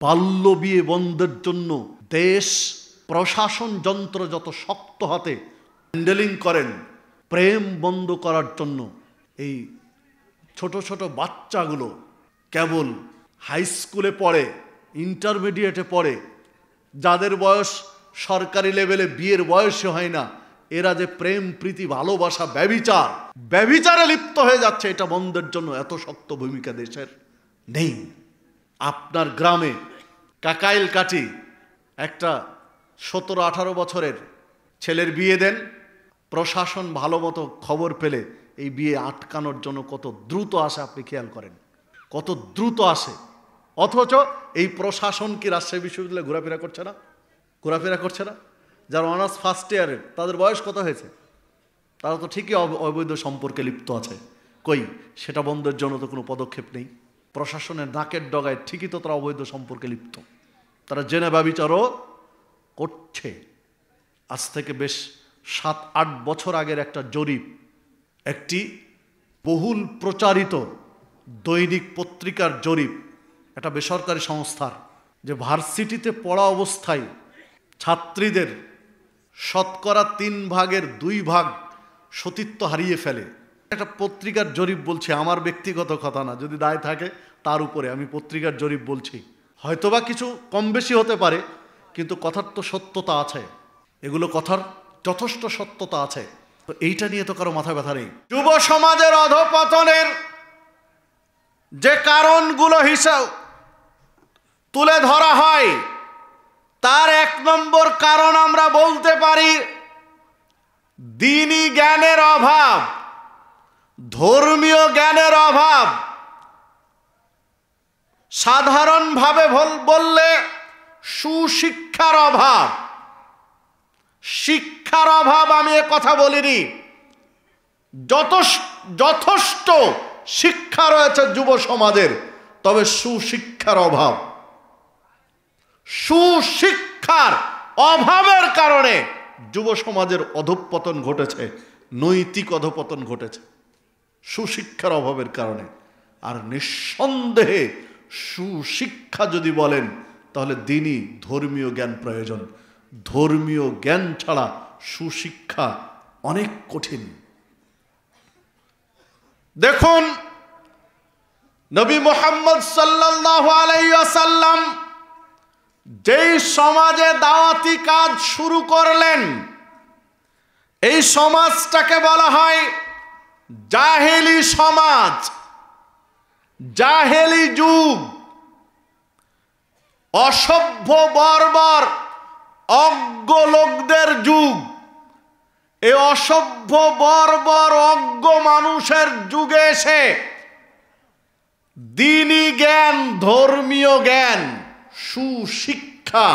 বাল্য বিয়ে বন্ধের জন্য দেশ প্রশাসন যন্ত্র যত শক্ত হাতে হ্যান্ডেলিং করেন, প্রেম বন্ধ করার জন্য এই ছোট ছোট বাচ্চাগুলো কেবল হাই স্কুলে পড়ে, ইন্টারমিডিয়েটে পড়ে, যাদের বয়স সরকারি লেভেলে বিয়ের বয়সই হয় না, এরা যে প্রেম প্রীতি ভালোবাসা ব্যভিচারে লিপ্ত হয়ে যাচ্ছে, এটা বন্ধের জন্য এত শক্ত ভূমিকা দেশের নেই। আপনার গ্রামে কাকাইল কাটি একটা 17-18 বছরের ছেলের বিয়ে দেন, প্রশাসন ভালো মতো খবর পেলে এই বিয়ে আটকানোর জন্য কত দ্রুত আসে আপনি খেয়াল করেন, কত দ্রুত আসে। অথচ এই প্রশাসন কি রাজশাহী বিশ্ববিদ্যালয়ে ঘোরাফেরা করছে না? যারা অনার্স ফার্স্ট ইয়ারের, তাদের বয়স কত হয়েছে? তারা তো ঠিকই অবৈধ সম্পর্কে লিপ্ত আছে। কই, সেটা বন্ধের জন্য তো কোনো পদক্ষেপ নেই। প্রশাসনের নাকের ডগায় ঠিকই তো তারা অবৈধ সম্পর্কে লিপ্ত, তারা জেনে ব্যভিচারও করছে। আজ থেকে বেশ 7-8 বছর আগের একটা জরিপ, একটি বহুল প্রচারিত দৈনিক পত্রিকার জরিপ, একটা বেসরকারি সংস্থার, যে ভার্সিটিতে পড়া অবস্থায় ছাত্রীদের শতকরা 3 ভাগের 2 ভাগ সতীত্ব হারিয়ে ফেলে। একটা পত্রিকার জরিপ বলছে, আমার ব্যক্তিগত কথা না, যদি দায় থাকে তার উপরে আমি পত্রিকার জরিপ বলছি। হয়তোবা কিছু কম বেশি হতে পারে, কিন্তু কথার তো সত্যতা আছে, এগুলো কথার যথেষ্ট সত্যতা আছে। তো এইটা নিয়ে তো কারো মাথা ব্যথা নেই। যুব সমাজের অধঃপতনের যে কারণগুলো হিসাব তুলে ধরা হয়, তার 1 নম্বর কারণ আমরা বলতে পারি দ্বীনি জ্ঞানের অভাব, ধর্মীয় জ্ঞানের অভাব। সাধারণভাবে বললে সুশিক্ষার অভাব। শিক্ষার অভাব আমি এ কথা বলিনি, যথেষ্ট শিক্ষা রয়েছে যুব সমাজের, তবে সুশিক্ষার অভাব। সুশিক্ষার অভাবের কারণে যুব সমাজের অধঃপতন ঘটেছে, নৈতিক অধঃপতন ঘটেছে সুশিক্ষার অভাবের কারণে। আর নিঃসন্দেহে সুশিক্ষা যদি বলেন, তাহলে দ্বীনি ধর্মীয় জ্ঞান প্রয়োজন। ধর্মীয় জ্ঞান ছাড়া সুশিক্ষা অনেক কঠিন। দেখুন, নবী মুহাম্মদ সাল্লাল্লাহু আলাইহি ওয়াসাল্লাম যেই সমাজে দাওয়াতি কাজ শুরু করলেন, এই সমাজটাকে বলা হয় জাহেলি সমাজ, জাহেলি যুগ, অসভ্য বর্বর অজ্ঞ লোকদের যুগ। এই অসভ্য বর্বর অজ্ঞ মানুষের যুগে এসে দ্বীনি জ্ঞান, ধর্মীয় জ্ঞান, সুশিক্ষা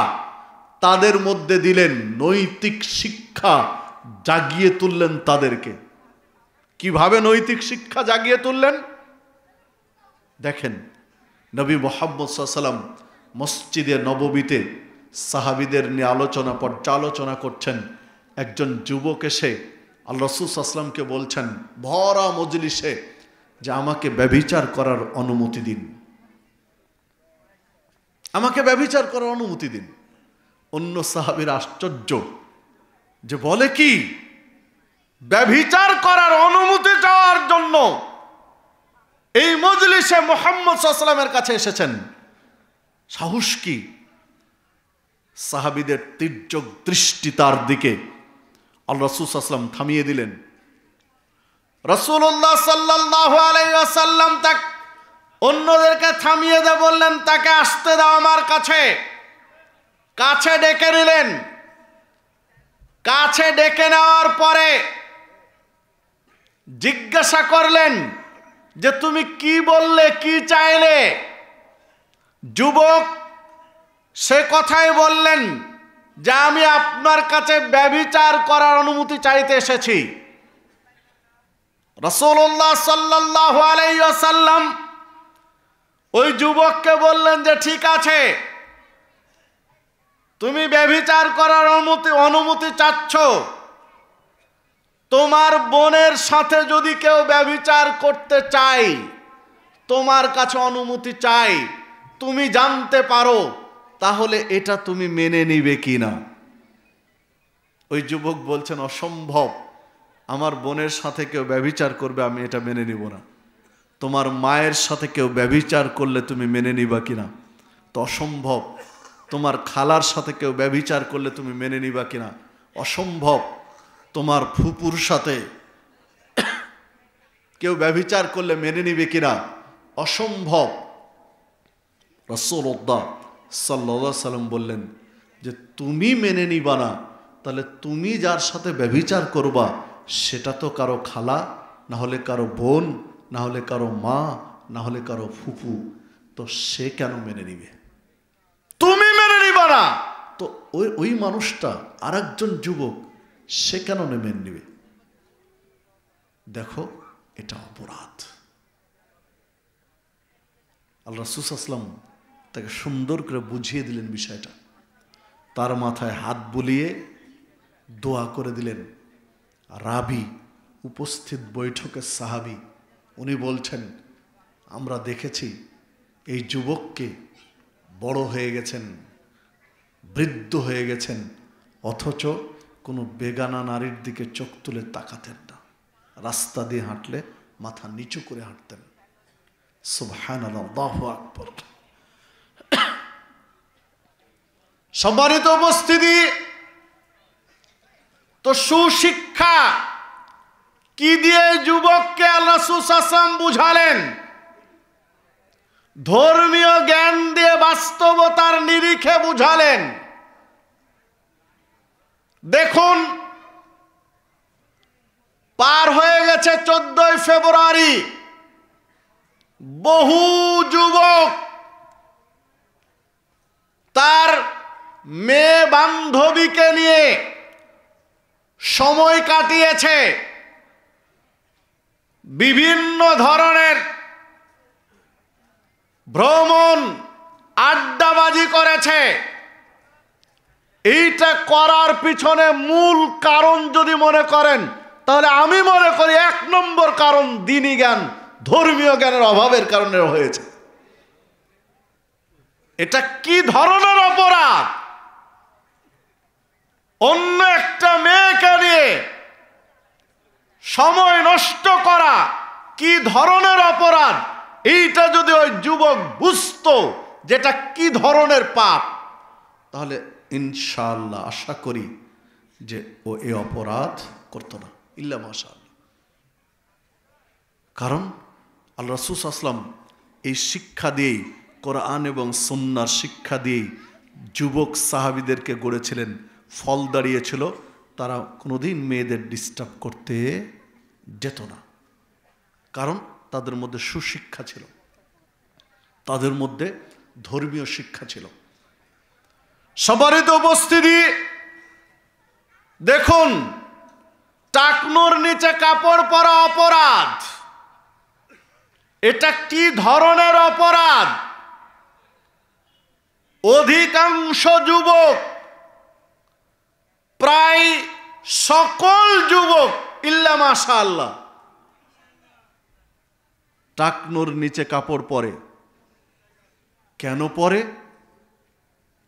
তাদের মধ্যে দিলেন, নৈতিক শিক্ষা জাগিয়ে তুললেন তাদেরকে। কিভাবে নৈতিক শিক্ষা জাগিয়ে তুললেন দেখেন। নবী মুহাম্মদ সাল্লাল্লাহু আলাইহি ওয়াসাল্লাম মসজিদে নববীতে সাহাবীদের নিয়ে পর্যালোচনা করছেন। একজন যুবক এসে আল্লাহ রাসূল সাল্লাল্লাহু আলাইহি ওয়াসাল্লামকে বলছেন ভরা মজলিসে যে আমাকে ব্যভিচার করার অনুমতি দিন, আমাকে ব্যভিচার করার অনুমতি দিন। অন্য সাহাবীরা আশ্চর্য, যে বলে কি, ব্যভিচার করার অনুমতি চাওয়ার জন্য এই মজলিসে মুহাম্মদ সাল্লাল্লাহু আলাইহি ওয়াসাল্লামের কাছে এসেছেন, সাহস কি? সাহাবীদের তীর্যক দৃষ্টি তার দিকে। আল্লাহ রাসূল সাল্লাল্লাহু আলাইহি ওয়াসাল্লাম থামিয়ে দিলেন। রাসূলুল্লাহ সাল্লাল্লাহু আলাইহি ওয়াসাল্লাম তাকে অন্যদেরকে থামিয়ে দিয়ে বললেন, তাকে আসতে দাও আমার কাছে। কাছে ডেকে নিলেন। কাছে ডেকে নেওয়ার পরে জিজ্ঞাসা করলেন যে তুমি কি বললে, কি চাইলে? যুবক সে কথাই বললেন যে আমি আপনার কাছে ব্যভিচার করার অনুমতি চাইতে এসেছি। রাসূলুল্লাহ সাল্লাল্লাহু আলাইহি ওয়াসাল্লাম ওই যুবককে বললেন যে ঠিক আছে, তুমি ব্যভিচার করার অনুমতি চাচ্ছ, তোমার বোনের সাথে যদি কেউ ব্যভিচার করতে চায়, তোমার কাছে অনুমতি চাই, তুমি জানতে পারো তাহলে এটা তুমি মেনে নিবে কিনা? ওই যুবক বলছেন, অসম্ভব, আমার বোনের সাথে কেউ ব্যভিচার করবে, আমি এটা মেনে নিব না। তোমার মায়ের সাথে কেউ ব্যভিচার করলে তুমি মেনে নিবা কিনা? তো অসম্ভব। তোমার খালার সাথে কেউ ব্যভিচার করলে তুমি মেনে নিবা কিনা? অসম্ভব। তোমার ফুপুর সাথে কেউ ব্যভিচার করলে মেনে নিবে কিনা? অসম্ভব। রাসূলুল্লাহ সাল্লাল্লাহু আলাইহি সাল্লাম বললেন যে তুমি মেনে নিবা না, তাহলে তুমি যার সাথে ব্যভিচার করবা সেটা তো কারো খালা, না হলে কারো বোন, না হলে কারো মা, না হলে কারো ফুপু। তো সে কেন মেনে নিবে? তুমি মেনে নিবা না, তো ওই মানুষটা আর একজন যুবক, সে কেন মেনে নিবে? দেখো, এটা অপরাধ। আল্লাহ রাসূল সাল্লাল্লাহু আলাইহি ওয়াসাল্লাম তাকে সুন্দর করে বুঝিয়ে দিলেন বিষয়টা। তার মাথায় হাত বুলিয়ে দোয়া করে দিলেন। রাবি, উপস্থিত বৈঠকের সাহাবী, উনি বলছেন, আমরা দেখেছি এই যুবককে, বড় হয়ে গেছেন, বৃদ্ধ হয়ে গেছেন, অথচ কোনো বেগানা নারীর দিকে চোখ তুলে তাকাতেন না। রাস্তা দিয়ে হাঁটলে মাথা নিচু করে হাঁটতেন। সুবহানাল্লাহ, আল্লাহু আকবার। সম্মানিত উপস্থিতি, তো সুশিক্ষা কি দিয়ে যুবককে আল্লাহ রাসূল সাল্লাল্লাহু আলাইহি ওয়াসাল্লাম বুঝালেন? ধর্মীয় জ্ঞান দিয়ে বাস্তবতার নিরিখে বুঝালেন। দেখুন, পার হয়ে গেছে 14ই ফেব্রুয়ারি, বহু যুবক তার মেয়ে বান্ধবীকে নিয়ে সময় কাটিয়েছে, বিভিন্ন ধরনের ভ্রমণ, আড্ডাবাজি করেছে। এইটা করার পিছনে মূল কারণ যদি মনে করেন, তাহলে আমি মনে করি 1 নম্বর কারণ দ্বীনি জ্ঞান, ধর্মীয় জ্ঞানের অভাবের কারণে হয়েছে। এটা কি ধরনের অপরাধ? অন্য একটা মেয়েকে নিয়ে সময় নষ্ট করা কি ধরনের অপরাধ? এইটা যদি ওই যুবক বুঝতো যেটা কি ধরনের পাপ, তাহলে ইনশাআল্লাহ আশা করি যে ও এই অপরাধ করতো না, ইল্লা মাশাআল্লাহ। কারণ আল্লাহ রাসূল সাল্লাল্লাহু আলাইহি ওয়াসাল্লাম এই শিক্ষা দিয়েই, কোরআন এবং সুন্নাহর শিক্ষা দিয়েই যুবক সাহাবীদেরকে গড়েছিলেন। ফল দাঁড়িয়েছিল, তারা কোনোদিন মেয়েদের ডিস্টার্ব করতে যেত না। কারণ তাদের মধ্যে সুশিক্ষা ছিল, তাদের মধ্যে ধর্মীয় শিক্ষা ছিল। সম্মানিত উপস্থিতি, দেখুন, টাকনোর নিচে কাপড় পরা অপরাধ। এটা কি ধরনের অপরাধ? অধিকাংশ যুবক, প্রায় সকল যুবক ইল্লা মাশাআল্লাহ, টাকনোর নিচে কাপড় পরে। কেন পরে?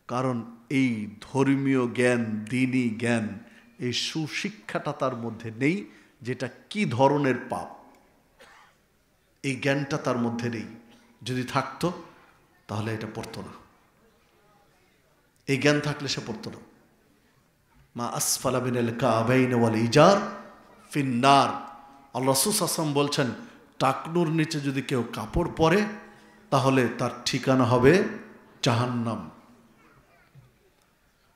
কারণ এই ধর্মীয় জ্ঞান, দ্বীনি জ্ঞান, এই সুশিক্ষাটা তার মধ্যে নেই, যেটা কি ধরনের পাপ, এই জ্ঞানটা তার মধ্যে নেই। যদি থাকতো তাহলে এটা পড়তো না। এই জ্ঞান থাকলে সে পড়তো না। মা আসফালা মিনাল কাবাইন ওয়াল ইজার ফিন্নার। আল্লাহ রাসূল সাল্লাল্লাহু আলাইহি ওয়াসাল্লাম বলছেন, টাকনুর নিচে যদি কেউ কাপড় পরে তাহলে তার ঠিকানা হবে জাহান্নাম।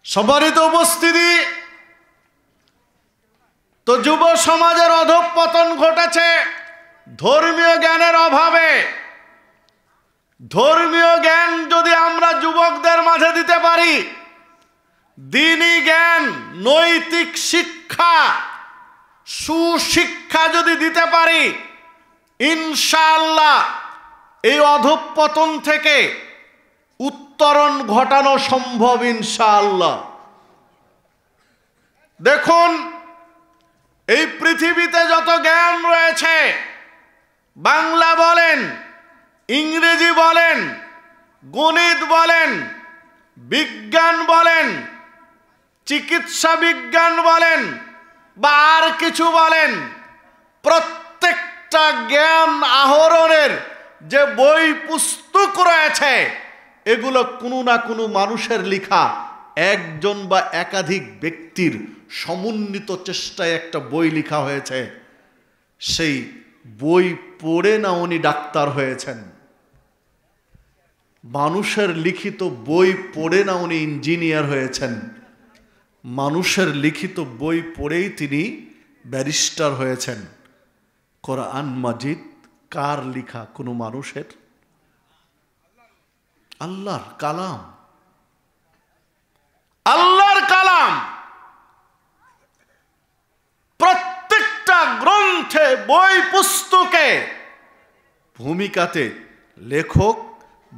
সম্মানিত উপস্থিতি, তো যুব সমাজের অধঃপতন ঘটেছে ধর্মীয় জ্ঞানের অভাবে। ধর্মীয় জ্ঞান যদি আমরা যুবকদের মাঝে দিতে পারি, দ্বীনি জ্ঞান, নৈতিক শিক্ষা, সুশিক্ষা যদি দিতে পারি, ইনশাআল্লাহ এই অধঃপতন থেকে উত্তরণ ঘটানো সম্ভব ইনশাআল্লাহ। দেখুন, এই পৃথিবীতে যত জ্ঞান রয়েছে, বাংলা বলেন, ইংরেজি বলেন, গণিত বলেন, বিজ্ঞান বলেন, চিকিৎসা বিজ্ঞান বলেন বা আর কিছু বলেন, প্রত্যেকটা জ্ঞান আহরণের যে বই পুস্তক রয়েছে, এগুলো কোনো না কোনো মানুষের লেখা, একজন বা একাধিক ব্যক্তির সমন্বিত চেষ্টায় একটা বই লেখা হয়েছে। সেই বই পড়ে না উনি ডাক্তার হয়েছেন, মানুষের লিখিত বই পড়ে না উনি ইঞ্জিনিয়ার হয়েছেন, মানুষের লিখিত বই পড়েই তিনি ব্যারিস্টার হয়েছেন। কোরআন মাজিদ কার লেখা? কোনো মানুষের? আল্লাহর কালাম, আল্লাহর কালাম। প্রত্যেকটা গ্রন্থে, বই পুস্তকে, ভূমিকাতে লেখক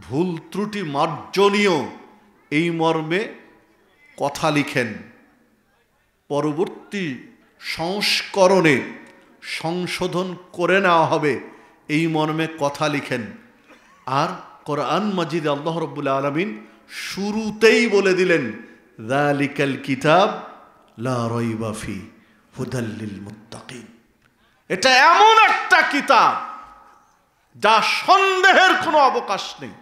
ভুল ত্রুটি মার্জনীয় এই মর্মে কথা লিখেন, পরবর্তী সংস্করণে সংশোধন করে নেওয়া হবে এই মর্মে কথা লিখেন। আর কোরআন মাজিদে আল্লাহ রাব্বুল আলামিন শুরুতেই বলে দিলেন, যালিকাল কিতাব লা রাইবা ফি হুদাল লিল মুত্তাকিন। এটা এমন একটা কিতাব যা সন্দেহের কোনো অবকাশ নেই,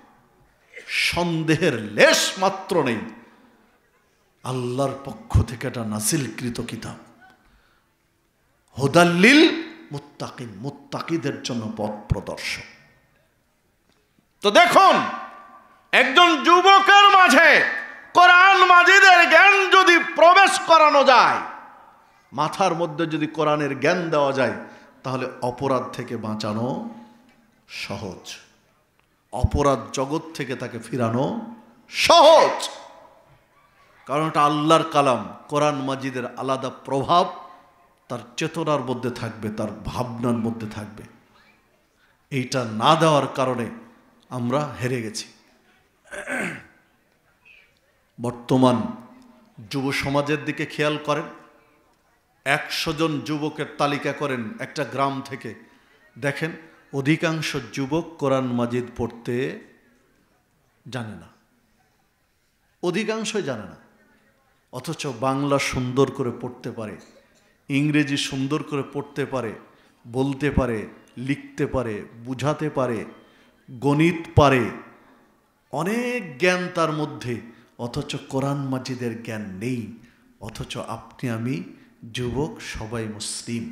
সন্দেহের লেশ মাত্র নেই। আল্লাহর পক্ষ থেকে এটা নাজিলকৃত কিতাব, হুদাল লিল মুত্তাকিন, মুত্তাকিদের জন্য পথ প্রদর্শক। তো দেখুন, একজন যুবকের মাঝে কোরআন মাজিদের জ্ঞান যদি প্রবেশ করানো যায়, মাথার মধ্যে যদি কোরআনের জ্ঞান দেওয়া যায়, তাহলে অপরাধ থেকে বাঁচানো সহজ, অপরাধ জগৎ থেকে তাকে ফিরানো সহজ। কারণ এটা আল্লাহর কালাম, কোরআন মাজিদের আলাদা প্রভাব তার চেতনার মধ্যে থাকবে, তার ভাবনার মধ্যে থাকবে। এইটা না দেওয়ার কারণে আমরা হেরে গেছি। বর্তমান যুব সমাজের দিকে খেয়াল করেন, 100 জন যুবকের তালিকা করেন একটা গ্রাম থেকে, দেখেন অধিকাংশ যুবক কোরআন মাজিদ পড়তে জানে না, অধিকাংশই জানে না। অথচ বাংলা সুন্দর করে পড়তে পারে, ইংরেজি সুন্দর করে পড়তে পারে, বলতে পারে, লিখতে পারে, বুঝাতে পারে, গণিত পারে, অনেক জ্ঞান তার মধ্যে, অথচ কোরআন মাজিদের জ্ঞান নেই। অথচ আপনি আমি যুবক সবাই মুসলিম,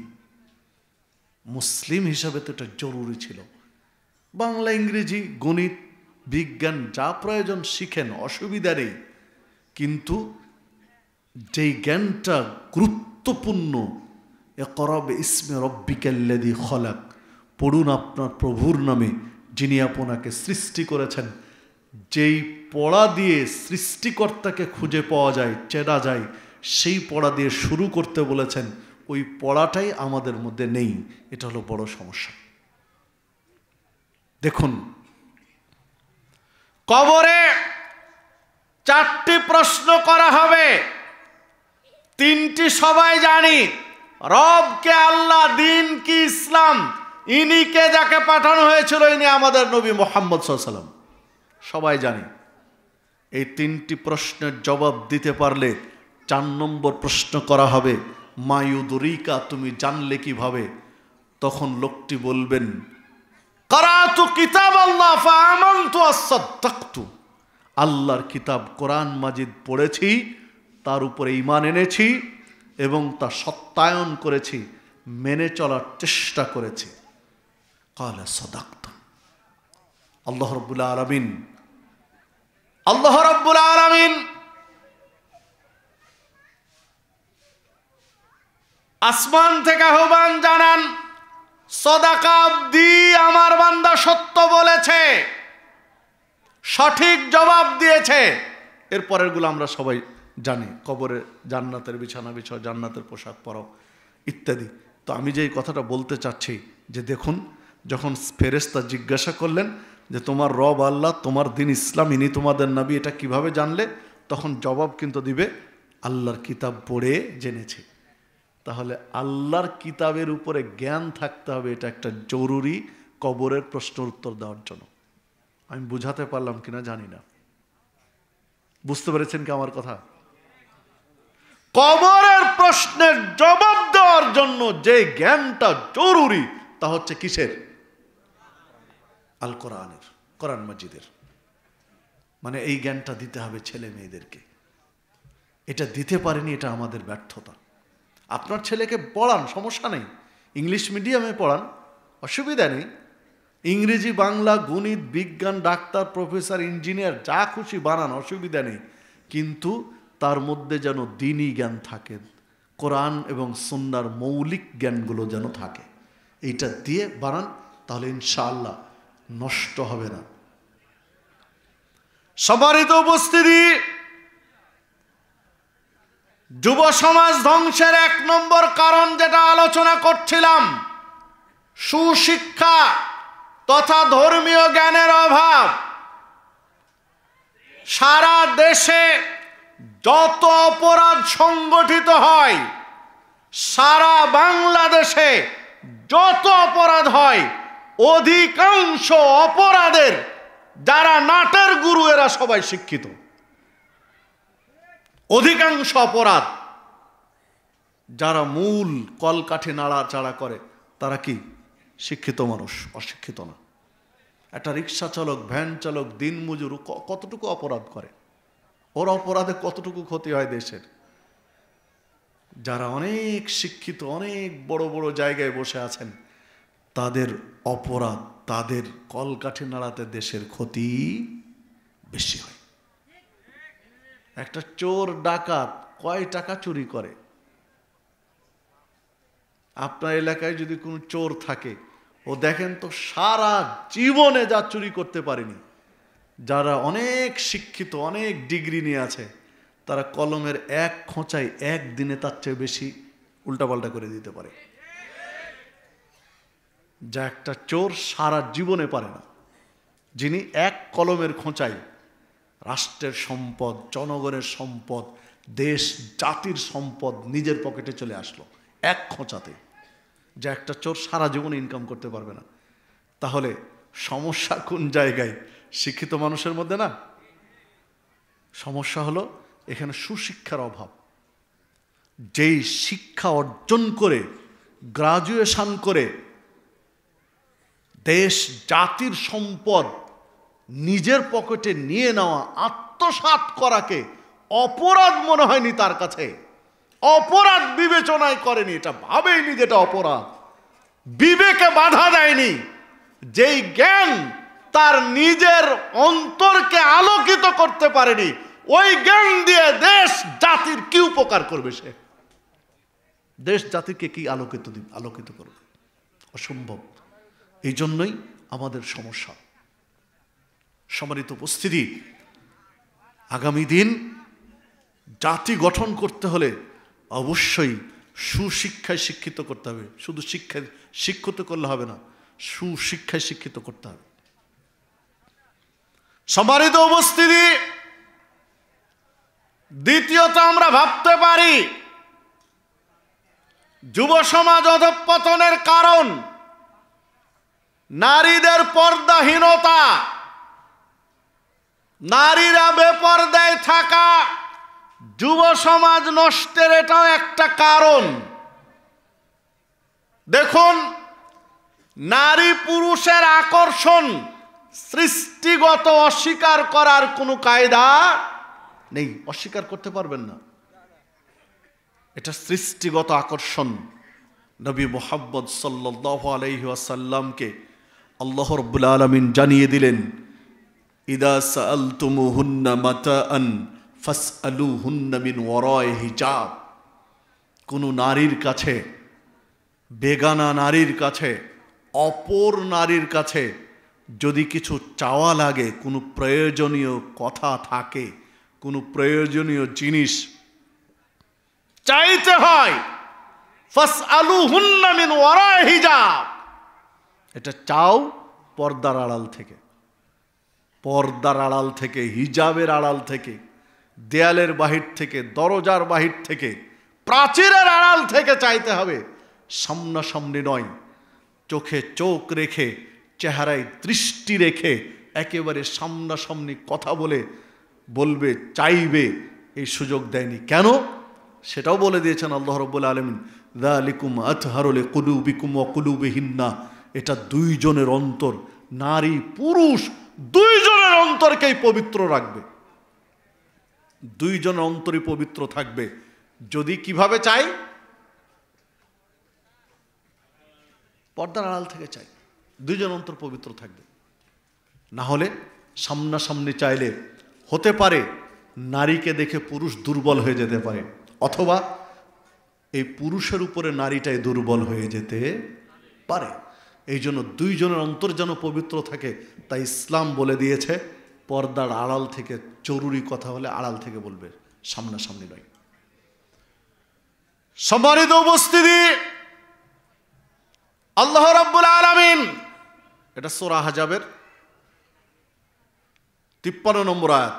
মুসলিম হিসাবে তো এটা জরুরি ছিল। বাংলা, ইংরেজি, গণিত, বিজ্ঞান যা প্রয়োজন শিখেন, অসুবিধা নেই। কিন্তু যেই জ্ঞানটা গুরুত্বপূর্ণ, ইকরা বিইসমি রাব্বিকাল্লাযী খলাক, পড়ুন আপনার প্রভুর নামে যিনি আপনাকে সৃষ্টি করেছেন। যেই পড়া দিয়ে সৃষ্টিকর্তাকে খুঁজে পাওয়া যায়, চেনা যায়, সেই পড়া দিয়ে শুরু করতে বলেছেন। ওই পড়াটাই আমাদের মধ্যে নেই, এটা হলো বড় সমস্যা। দেখুন, কবরে 4টি প্রশ্ন করা হবে, 3টি সবাই জানি, রব কে আল্লাহ, দিন কি ইসলাম, ইনি কে, যাকে পাঠানো হয়েছিল ইনি আমাদের নবী মুহাম্মদ সাল্লাল্লাহু আলাইহি ওয়াসাল্লাম, সবাই জানি। এই 3টি প্রশ্নের জবাব দিতে পারলে 4 নম্বর প্রশ্ন করা হবে, মায়ুদরিকা, তুমি জানলে কিভাবে? তখন লোকটি বলবেন, কারাতু কিতাব আল্লাহ ফাআমানতু ওয়াসাদদাকতু, আল্লাহর কিতাব কোরআন মাজিদ পড়েছি, তার উপরে ঈমান এনেছি এবং তা সত্যায়ন করেছি, মেনে চলার চেষ্টা করেছি। ক্বালা সাদাকতা। আল্লাহ রাব্বুল আলামিন আসমান থেকে আহ্বান জানান, সাদাকা আবদি, আমার বান্দা সত্য বলেছে, সঠিক জবাব দিয়েছে। এরপরের গুলো আমরা সবাই জানি, কবরে জান্নাতের বিছানা বিছাও, জান্নাতের পোশাক পরাও ইত্যাদি। তো আমি যে এই কথাটা বলতে চাচ্ছি যে দেখুন, যখন ফেরেশতা জিজ্ঞাসা করলেন যে তোমার রব আল্লাহ, তোমার দিন ইসলাম, ইনি তোমাদের নবী, এটা কিভাবে জানলে? তখন জবাব কিন্তু দিবে, আল্লাহর কিতাব পড়ে জেনেছি। তাহলে আল্লাহর কিতাবের উপরে জ্ঞান থাকতে হবে, এটা একটা জরুরি কবরের প্রশ্ন উত্তর দেওয়ার জন্য। আমি বুঝাতে পারলাম কিনা জানি না, বুঝতে পেরেছেন কি আমার কথা? কবরের প্রশ্নের জবাব দেওয়ার জন্য যে জ্ঞানটা জরুরি তা হচ্ছে কিসের? আল কোরআনের, কোরআন মাজিদের। মানে এই জ্ঞানটা দিতে হবে ছেলে মেয়েদেরকে। এটা দিতে পারেনি, এটা আমাদের ব্যর্থতা। আপনার ছেলেকে পড়ান, সমস্যা নেই, ইংলিশ মিডিয়ামে পড়ান, অসুবিধা নেই। ইংরেজি, বাংলা, গণিত, বিজ্ঞান, ডাক্তার, প্রফেসর, ইঞ্জিনিয়ার যা খুশি বানান, অসুবিধা নেই। কিন্তু তার মধ্যে যেন দ্বীনি জ্ঞান থাকে, কোরআন এবং সুন্নাহর মৌলিক জ্ঞানগুলো যেন থাকে। এইটা দিয়ে বানান, তাহলে ইনশাআল্লাহ নষ্ট হবে না। সম্মানিত উপস্থিতি, যুব সমাজ ধ্বংসের 1 নম্বর কারণ যেটা আলোচনা করছিলাম, সুশিক্ষা তথা ধর্মীয় জ্ঞানের অভাব। সারা দেশে যত অপরাধ সংগঠিত হয়, সারা বাংলাদেশে যত অপরাধ হয়, অধিকাংশ অপরাধের যারা নাটের গুরু এরা সবাই শিক্ষিত। অধিকাংশ অপরাধ যারা মূল কলকাঠি নাড়াচাড়া করে তারা কি? শিক্ষিত মানুষ, অশিক্ষিত না। একটা রিক্সা চালক, ভ্যান চালক, দিনমজুর কতটুকু অপরাধ করে, ওর অপরাধে কতটুকু ক্ষতি হয় দেশের। যারা অনেক শিক্ষিত, অনেক বড় বড় জায়গায় বসে আছেন, তাদের অপরাধ, তাদের কলকাঠি নাড়াতে দেশের ক্ষতি বেশি হয়। একটা চোর ডাকাত কয় টাকা চুরি করে? আপনার এলাকায় যদি কোনো চোর থাকে, ও দেখেন তো সারা জীবনে যা চুরি করতে পারেনি। যারা অনেক শিক্ষিত, অনেক ডিগ্রি নিয়ে আছে, তারা কলমের এক খোঁচায় একদিনে তার চেয়ে বেশি উল্টাপাল্টা করে দিতে পারে, যা একটা চোর সারা জীবনে পারে না। যিনি এক কলমের খোঁচায় রাষ্ট্রের সম্পদ, জনগণের সম্পদ, দেশ জাতির সম্পদ নিজের পকেটে চলে আসলো এক খোঁচাতে, যা একটা চোর সারা জীবন ইনকাম করতে পারবে না। তাহলে সমস্যা কোন জায়গায়? শিক্ষিত মানুষের মধ্যে না, সমস্যা হলো এখানে সুশিক্ষার অভাব। যেই শিক্ষা অর্জন করে, গ্রাজুয়েশন করে দেশ জাতির সম্পদ নিজের পকেটে নিয়ে নেওয়া, আত্মসাৎ করাকে অপরাধ মনে হয়নি তার কাছে, অপরাধ বিবেচনায় করেনি, এটা ভাবেইনি যেটা অপরাধ, বিবেকে বাধা দেয়নি। যেই জ্ঞান তার নিজের অন্তরকে আলোকিত করতে পারেনি, ওই জ্ঞান দিয়ে দেশ জাতির কি উপকার করবে? সে দেশ জাতিকে কি আলোকিত করবে? অসম্ভব। এই জন্যই আমাদের সমস্যা। সম্মানিত উপস্থিতি, আগামী দিন জাতি গঠন করতে হলে অবশ্যই সুশিক্ষায় শিক্ষিত করতে হবে। শুধু শিক্ষায় শিক্ষিত করলে হবে না, সুশিক্ষায় শিক্ষিত করতে হবে। সম্মানিত উপস্থিতি, দ্বিতীয়ত আমরা ভাবতে পারি যুব সমাজ অধঃপতনের কারণ নারীদের পর্দাহীনতা, নারীরা বেপর্দায় থাকা, যুব সমাজ নষ্টের এটাও একটা কারণ। দেখুন, নারী পুরুষের আকর্ষণ সৃষ্টিগত, অস্বীকার করার কোনো কায়দা নেই, অস্বীকার করতে পারবেন না। এটা সৃষ্টিগত আকর্ষণ। নবী মুহাম্মদ সাল্লাল্লাহু আলাইহি ওয়াসাল্লামকে আল্লাহ রাব্বুল আলামিন জানিয়ে দিলেন, ইদা সাআলতুমুহুন্না মাতাআন ফাসআলুহুন্না মিন ওয়ারাই হিজাব। কোনো নারীর কাছে, বেগানা নারীর কাছে, অপর নারীর কাছে যদি কিছু চাওয়া লাগে, কোনো প্রয়োজনীয় কথা থাকে, কোনো প্রয়োজনীয় জিনিস চাইতে হয়, ফাসআলুহুন্না মিন ওয়ারাই হিজাব, এটা চাও পর্দার আড়াল থেকে, পর্দার আড়াল থেকে, হিজাবের আড়াল থেকে, দেয়ালের বাহির থেকে, দরজার বাহির থেকে, প্রাচীরের আড়াল থেকে চাইতে হবে, সামনাসামনি নয়। চোখে চোখ রেখে, চেহারায় দৃষ্টি রেখে একেবারে সামনাসামনি কথা বলবে, চাইবে, এই সুযোগ দেয়নি। কেন? সেটাও বলে দিয়েছেন আল্লাহ রাব্বুল আলামিন, যালিকুম আতহারু লিকুলুবিকুম ওয়া কুলুবিহিন্না। এটা দুইজনের অন্তর, নারী পুরুষ দুইজনের অন্তরকেই পবিত্র রাখবে, দুইজনের অন্তরই পবিত্র থাকবে। যদি কিভাবে চাই? পর্দার আড়াল থেকে চাই, দুইজন অন্তর পবিত্র থাকবে। না হলে সামনাসামনি চাইলে হতে পারে নারীকে দেখে পুরুষ দুর্বল হয়ে যেতে পারে, অথবা এই পুরুষের উপরে নারীটাই দুর্বল হয়ে যেতে পারে। এই জন্য দুইজনের অন্তর যেন পবিত্র থাকে, তাই ইসলাম বলে দিয়েছে পর্দার আড়াল থেকে, জরুরি কথা হলে আড়াল থেকে বলবে, সামনাসামনি নয়। সম্মানিত উপস্থিতি, আল্লাহ রাব্বুল আলামিন, এটা সূরা আহজাবের 53 নম্বর আয়াত,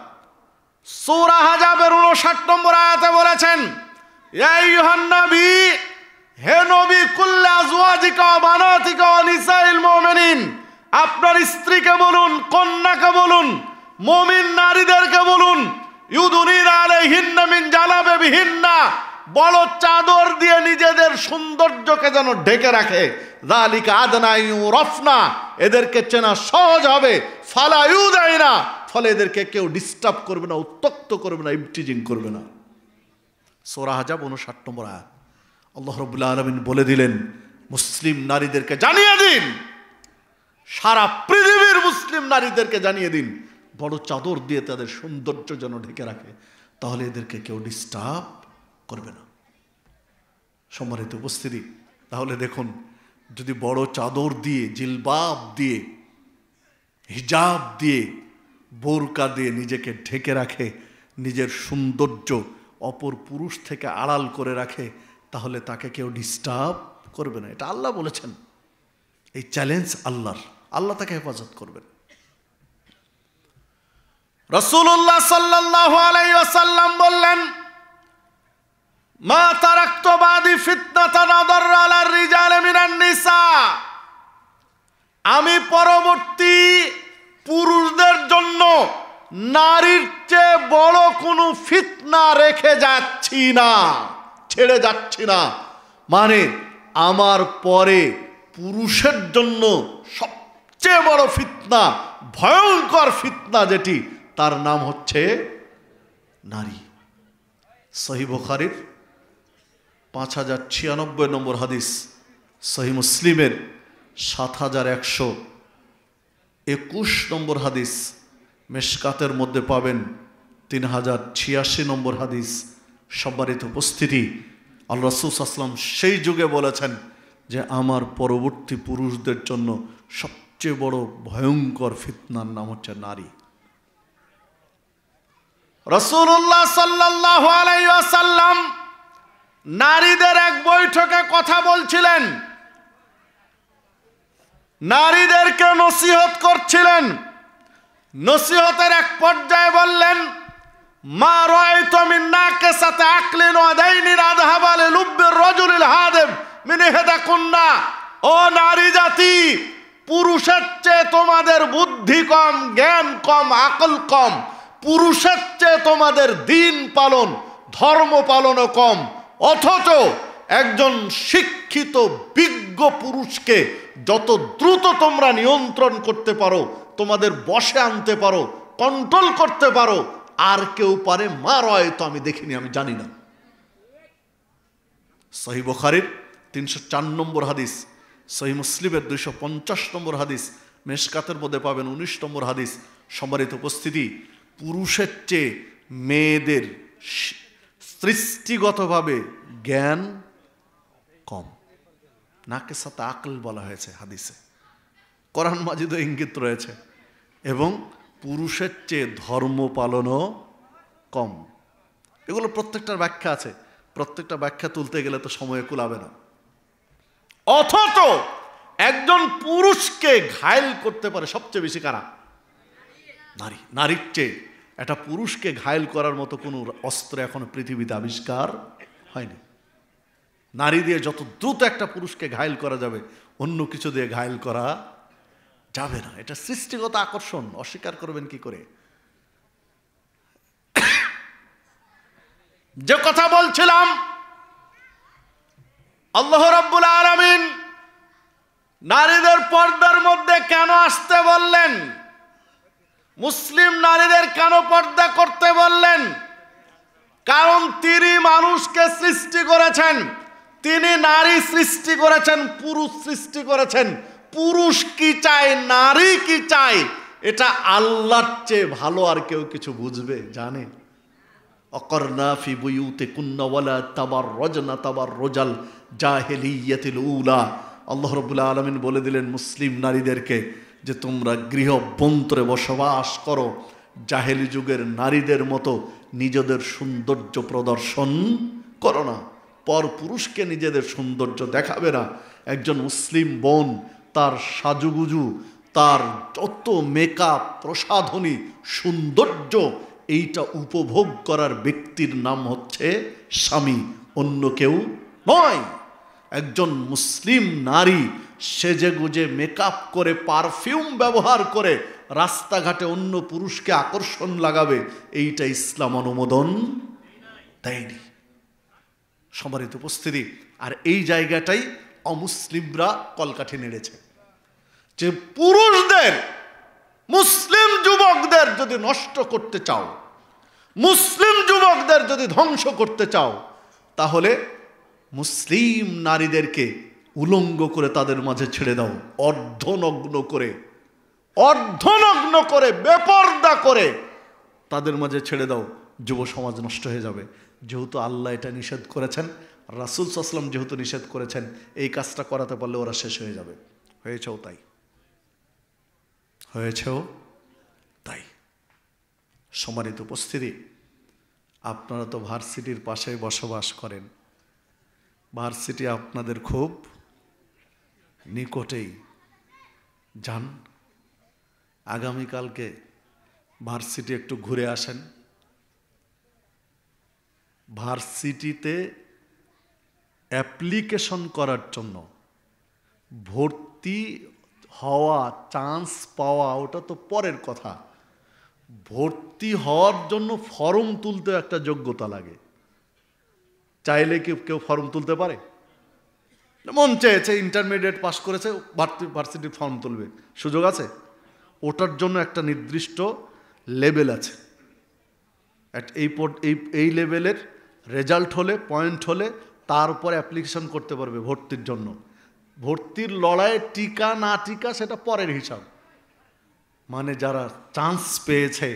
সূরা আহজাবের 59 নম্বর আয়াতে বলেছেন, ইয়া আইয়ুহান নবী, হে নবী, কুল্লি আজওয়াজিকা ওয়া বানাতিকা ওয়া নিসাইল মুমিনিন, আপনার স্ত্রীকে বলুন, কন্যাকে বলুন, মুমিন নারীদেরকে বলুন, ইউদুনিনা আলাইহিন্না মিন জালাবিবিহিন্না, বড় চাদর দিয়ে নিজেদের সৌন্দর্যকে যেন ঢেকে রাখে। যালিকা আদনা ইউরাফনা, এদেরকে চেনা সহজ হবে। ফালা ইউদাইনা, ফলে এদেরকে কেউ ডিস্টার্ব করবে না, উত্তক্ত করবে না, ইবটিজিং করবে না। সূরা আহজাব 59 নম্বর আয়াত। আল্লাহ রাব্বুল আলামিন বলে দিলেন, মুসলিম নারীদেরকে জানিয়ে দিন, সারা পৃথিবীর মুসলিম নারীদেরকে জানিয়ে দিন, বড় চাদর দিয়ে তাদের সৌন্দর্য যেন ঢেকে রাখে, তাহলে এদেরকে কেউ ডিস্টার্ব করবে না। সম্মানিত উপস্থিতি, তাহলে দেখুন, যদি বড় চাদর দিয়ে, জিলবাব দিয়ে, হিজাব দিয়ে, বোরকা দিয়ে নিজেকে ঢেকে রাখে, নিজের সৌন্দর্য অপর পুরুষ থেকে আড়াল করে রাখে, তাহলে তাকে কেউ ডিস্টার্ব করবে না। এটা আল্লাহ বলেছেন, এই চ্যালেঞ্জ আল্লাহর, আল্লাহ তাকে হেফাজত করবেন। রাসূলুল্লাহ সাল্লাল্লাহু আলাইহি ওয়াসাল্লাম বললেন, মা তারাকতু বাদি ফিতনাতান আদাররা আলার রিজাল মিনান নিসা, আমি পরবর্তী পুরুষদের জন্য নারীর চেয়ে বড় কোনো ফিতনা রেখে যাচ্ছি না, ছেড়ে যাচ্ছি না। মানে আমার পরে পুরুষের জন্য সবচেয়ে বড় ফিতনা, ভয়ঙ্কর ফিতনা যেটি, তার নাম হচ্ছে নারী। সহিহ বুখারীর 5096 নম্বর হাদিস, সহিহ মুসলিমের 7121 নম্বর হাদিস, মেশকাতের মধ্যে পাবেন 3086 নম্বর হাদিস। সম্মানিত উপস্থিতি, আল্লাহ রাসূল সাল্লাল্লাহু আলাইহি ওয়াসাল্লাম সেই যুগে বলেছেন যে আমার পরবর্তী পুরুষদের জন্য সবচেয়ে বড় ভয়ঙ্কর ফিতনার নাম হচ্ছে নারী। রাসূলুল্লাহ সাল্লাল্লাহু আলাইহি ওয়াসাল্লাম নারীদের এক বৈঠকে কথা বলছিলেন, নারীদেরকে নসিহত করছিলেন। নসিহতের এক পর্যায়ে বললেন, মা রাআইতু মিন নাকিসাতি আকলিন ওয়া দাইনিন আযহাবা লিলুব্বির রাজুলিল হাদিম মিন ইহদাকুন্না, ও নারী জাতি, পুরুষের চেয়ে তোমাদের বুদ্ধি কম, জ্ঞান কম, আকল কম, পুরুষের চেয়ে তোমাদের দিন পালন, ধর্ম পালনও কম, অথচ একজন শিক্ষিত বিজ্ঞ পুরুষকে যত দ্রুত তোমরা নিয়ন্ত্রণ করতে পারো, তোমাদের বশে আনতে পারো, কন্ট্রোল করতে পারো, আর কেউ পারে? মা রাআইতু, আমি দেখিনি, আমি জানি না। সহিহ বুখারীর 304 নম্বর হাদিস, সহিহ মুসলিমের 250 নম্বর হাদিস, মেশকাতের মধ্যে পাবেন 19 নম্বর হাদিস। সম্মানিত উপস্থিতি, পুরুষের চেয়ে মেয়েদের সৃষ্টিগতভাবে জ্ঞান কম, নাকিসাত আকল বলা হয়েছে হাদিসে, কোরআন মাজিদে ইঙ্গিত রয়েছে, এবং পুরুষের চেয়ে ধর্ম পালনও কম। এগুলো প্রত্যেকটার ব্যাখ্যা আছে, প্রত্যেকটা ব্যাখ্যা তুলতে গেলে তো সময় কুলাবে না। অথচ একজন পুরুষকে ঘায়েল করতে পারে সবচেয়ে বেশি কারা? নারী। নারীর চেয়ে একটা পুরুষকে ঘায়েল করার মতো কোনো অস্ত্র এখনো পৃথিবীতে আবিষ্কার হয়নি। নারী দিয়ে যত দ্রুত একটা পুরুষকে ঘায়েল করা যাবে, অন্য কিছু দিয়ে ঘায়েল করা যাবে না। এটা সৃষ্টিগত আকর্ষণ, অস্বীকার করবেন কি করে? যে কথা বলছিলাম, আল্লাহ রাব্বুল আলামিন নারীদের পর্দার মধ্যে কেন আসতে বললেন, মুসলিম নারীদের কেন পর্দা করতে বললেন? কারণ তিনি মানুষকে সৃষ্টি করেছেন, তিনি নারী সৃষ্টি করেছেন, পুরুষ সৃষ্টি করেছেন। পুরুষ কি চায়, নারী কি চায়, এটা আল্লাহর চেয়ে ভালো আর কেউ কিছু বুঝবে, জানে? অকরনা ফি বুয়ুতিকুন্না ওয়ালা তাবাররাজনা তাবাররুজাল জাহিলিয়াতিল উলা। আল্লাহ রাব্বুল আলামিন বলে দিলেন মুসলিম নারীদেরকে যে তোমরা গৃহবন্তরে বসবাস করো, জাহেলি যুগের নারীদের মতো নিজেদের সৌন্দর্য প্রদর্শন করো না, পর পুরুষকে নিজেদের সৌন্দর্য দেখাবে না। একজন মুসলিম বোন তার সাজুগুজু, তার যত মেকআপ, প্রসাধনী, সৌন্দর্য, এইটা উপভোগ করার ব্যক্তির নাম হচ্ছে স্বামী, অন্য কেউ নয়। একজন মুসলিম নারী সেজে গুজে মেকআপ করে, পারফিউম ব্যবহার করে রাস্তাঘাটে অন্য পুরুষকে আকর্ষণ লাগাবে, এইটা ইসলাম অনুমোদন দেয়নি। সম্মানিত উপস্থিতি, আর এই জায়গাটাই অমুসলিমরা কলকাঠি নেড়েছে যে পুরুষদের, মুসলিম যুবকদের যদি নষ্ট করতে চাও, মুসলিম যুবকদের যদি ধ্বংস করতে চাও, তাহলে মুসলিম নারীদেরকে উলঙ্গ করে তাদের মাঝে ছেড়ে দাও, অর্ধনগ্ন করে বেপরদা করে তাদের মাঝে ছেড়ে দাও, যুব সমাজ নষ্ট হয়ে যাবে। যেহেতু আল্লাহ এটা নিষেধ করেছেন, রাসূল সাল্লাল্লাহু আলাইহি ওয়াসাল্লাম যেহেতু নিষেধ করেছেন, এই কাজটা করাতে পারলে ওরা শেষ হয়ে যাবে। হয়েছেও তাই। সম্মানিত উপস্থিতি, আপনারা তো ভার্সিটির পাশে বসবাস করেন, ভার্সিটি আপনাদের খুব নিকটেই। যান, আগামীকালকে ভার্সিটি একটু ঘুরে আসেন। ভার্সিটিতে অ্যাপ্লিকেশন করার জন্য, ভর্তি হওয়া, চান্স পাওয়া ওটা তো পরের কথা, ভর্তি হওয়ার জন্য ফর্ম তুলতে একটা যোগ্যতা লাগে। চাইলে কি কেউ ফর্ম তুলতে পারে? মন চেয়েছে, ইন্টারমিডিয়েট পাস করেছে, ভার্সিটির ফর্ম তুলবে, সুযোগ আছে? ওটার জন্য একটা নির্দিষ্ট লেভেল আছে। এই লেভেলের রেজাল্ট হলে, পয়েন্ট হলে তারপরে অ্যাপ্লিকেশন করতে পারবে ভর্তির জন্য। ভর্তির লড়াইয়ে টিকা না টিকা সেটা পরের হিসাব। মানে যারা চান্স পেয়েছে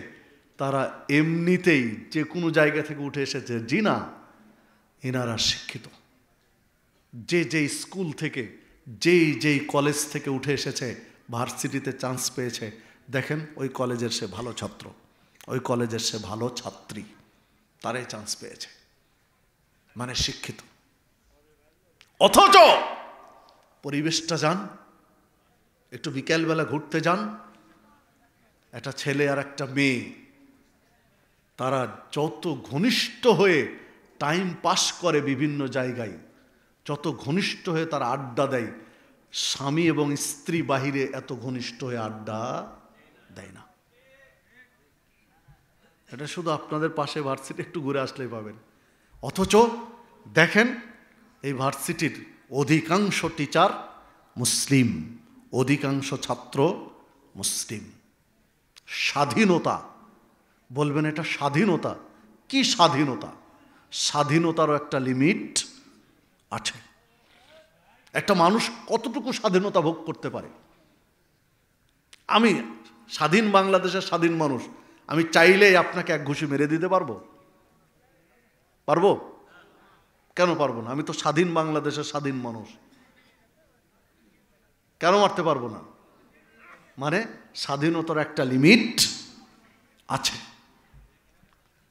তারা এমনিতেই যে কোনো জায়গা থেকে উঠে এসেছে, জি না, এনারা শিক্ষিত। যে স্কুল থেকে, যেই কলেজ থেকে উঠে এসেছে, ভার্সিটিতে চান্স পেয়েছে, দেখেন ওই কলেজের সে ভালো ছাত্র, ওই কলেজের সে ভালো ছাত্রী, তারাই চান্স পেয়েছে, মানে শিক্ষিত। অথচ পরিবেশটা যান, একটু বিকেলবেলা ঘুরতে যান, একটা ছেলে আর একটা মেয়ে, তারা যত ঘনিষ্ঠ হয়ে টাইম পাস করে বিভিন্ন জায়গায়, যত ঘনিষ্ঠ হয়ে তারা আড্ডা দেয়, স্বামী এবং স্ত্রী বাহিরে এত ঘনিষ্ঠ হয়ে আড্ডা দেয় না। এটা শুধু আপনাদের পাশে ভার্সিটি একটু ঘুরে আসলেই পাবেন। অথচ দেখেন এই ভার্সিটির অধিকাংশ টিচার মুসলিম, অধিকাংশ ছাত্র মুসলিম। স্বাধীনতা বলবেন, এটা স্বাধীনতা? কি স্বাধীনতা? স্বাধীনতারও একটা লিমিট আছে। একটা মানুষ কতটুকু স্বাধীনতা ভোগ করতে পারে? আমি স্বাধীন বাংলাদেশের স্বাধীন মানুষ, আমি চাইলেই আপনাকে এক ঘুষি মেরে দিতে পারবো? কেন পারবো না? আমি তো স্বাধীন বাংলাদেশের স্বাধীন মানুষ, কেন মারতে পারবো না? মানে স্বাধীনতার একটা লিমিট আছে।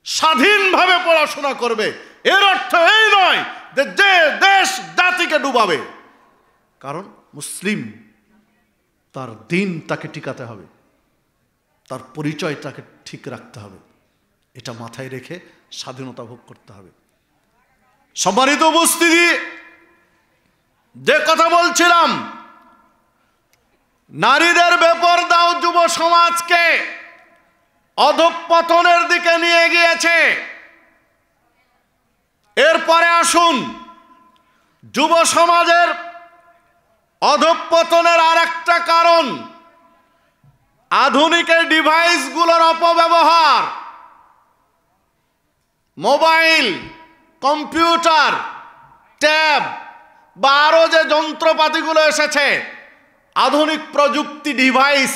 স্বাধীনভাবে পড়াশোনা করবে, এর অর্থ এই নয় যে দেশ জাতিকে ডুবাবে। কারণ মুসলিম, তার দিন তাকে টিকাতে হবে, তার পরিচয় তাকে ঠিক রাখতে হবে, এটা মাথায় রেখে স্বাধীনতা ভোগ করতে হবে। সম্মানিত উপস্থিতি, যে কথা বলছিলাম, নারীদের বেপরদাও যুব সমাজকে অধঃপতনের দিকে নিয়ে গিয়েছে। এরপরে আসুন, যুব সমাজের অধঃপতনের আরেকটা কারণ আধুনিক ডিভাইসগুলোর অপব্যবহার। মোবাইল, কম্পিউটার, ট্যাব বা আরো যে যন্ত্রপাতিগুলো এসেছে, আধুনিক প্রযুক্তি ডিভাইস,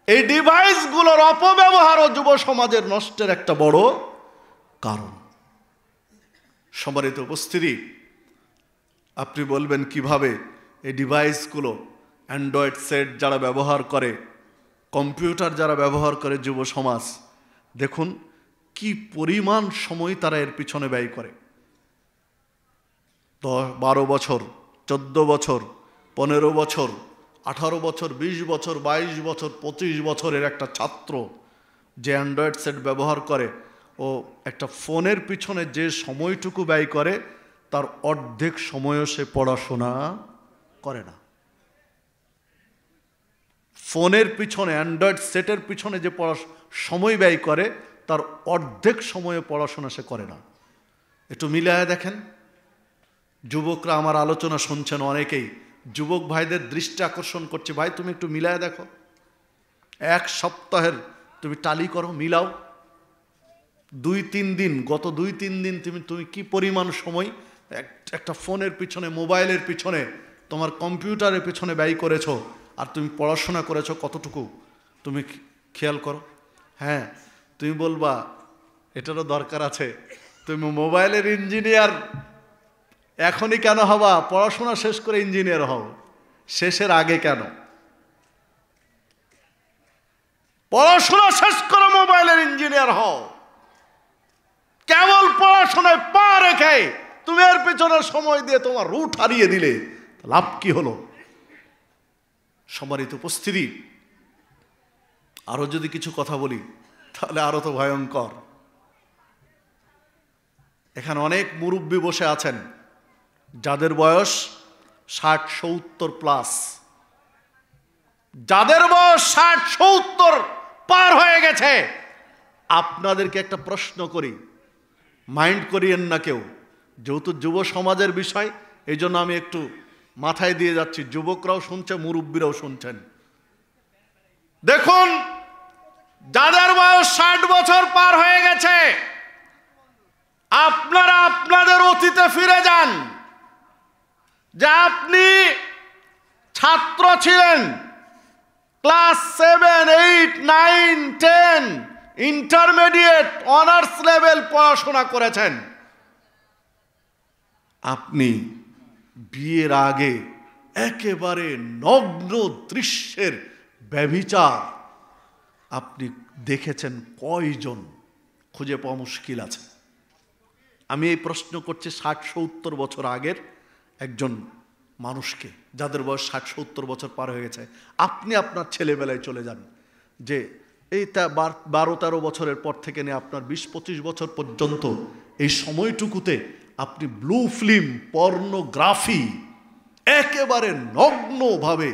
এই ডিভাইসগুলোর অপব্যবহারও যুব সমাজের নষ্টের একটা বড় কারণ। সম্মানিত উপস্থিতি, আপনি বলবেন কিভাবে এই ডিভাইসগুলো, অ্যান্ড্রয়েড সেট যারা ব্যবহার করে, কম্পিউটার যারা ব্যবহার করে যুব সমাজ, দেখুন কি পরিমাণ সময় তারা এর পিছনে ব্যয় করে। 12 বছর, 14 বছর, 15 বছর, 18 বছর, 20 বছর, 22 বছর, 25 বছরের একটা ছাত্র যে অ্যান্ড্রয়েড সেট ব্যবহার করে, ও একটা ফোনের পিছনে যে সময়টুকু ব্যয় করে তার অর্ধেক সময়ও সে পড়াশোনা করে না। ফোনের পিছনে, অ্যান্ড্রয়েড সেটের পিছনে যে সময় ব্যয় করে তার অর্ধেক সময়ে পড়াশোনা সে করে না। একটু মিলায় দেখেন। যুবকরা আমার আলোচনা শুনছেন, অনেকেই যুবক ভাইদের দৃষ্টি আকর্ষণ করছে, ভাই তুমি একটু মিলায় দেখো, এক সপ্তাহের তুমি টালি করো, মিলাও, 2-3 দিন, গত 2-3 দিন তুমি কি পরিমাণ সময় একটা ফোনের পিছনে, মোবাইলের পিছনে, তোমার কম্পিউটারের পিছনে ব্যয় করেছো, আর তুমি পড়াশোনা করেছো কতটুকু তুমি খেয়াল করো। হ্যাঁ, তুমি বলবা এটারও দরকার আছে, তুমি মোবাইলের ইঞ্জিনিয়ার এখনই কেন হবা? পড়াশোনা শেষ করে ইঞ্জিনিয়ার হও, শেষের আগে কেন? পড়াশোনা শেষ করে মোবাইলের ইঞ্জিনিয়ার হও। কেবল পড়াশোনায় পা রেখে তুমি এর পিছনে সময় দিয়ে তোমার রুট হারিয়ে দিলে লাভ কি হলো? সম্মানিত উপস্থিতি, আরো যদি কিছু কথা বলি তাহলে আরো তো ভয়ঙ্কর। এখানে অনেক মুরব্বী বসে আছেন যাদের বয়স 60-70 প্লাস, যাদের বয়স 60-70 পার হয়ে গেছে। আপনাদেরকে একটা প্রশ্ন করি, মাইন্ড করিয়েন না কেউ, যেহেতু যুব সমাজের বিষয় এই জন্য আমি একটু মাথায় দিয়ে যাচ্ছি, যুবকরাও শুনছে, মুরব্বীরাও শুনছেন। দেখুন, যাদের বয়স 60 বছর পার হয়ে গেছে, আপনারা আপনাদের অতীতে ফিরে যান, যে আপনি ছাত্র ছিলেন, ক্লাস 7, 8, 9, 10, ইন্টারমিডিয়েট, অনার্স লেভেল পড়াশোনা করেছেন। আপনি বিয়ের আগে একেবারে নগ্ন দৃশ্যের ব্যভিচার আপনি দেখেছেন কয়জন? খুঁজে পাওয়া মুশকিল আছে। আমি এই প্রশ্ন করছি 60-70 বছর আগের একজন মানুষকে, যাদের বয়স 60-70 বছর পার হয়ে গেছে। আপনি আপনার ছেলেবেলায় চলে যান, যে এই 12-13 বছরের পর থেকে নিয়ে আপনার 20-25 বছর পর্যন্ত এই সময়টুকুতে আপনি ব্লু ফিল্ম, পর্নোগ্রাফি, একেবারে নগ্নভাবে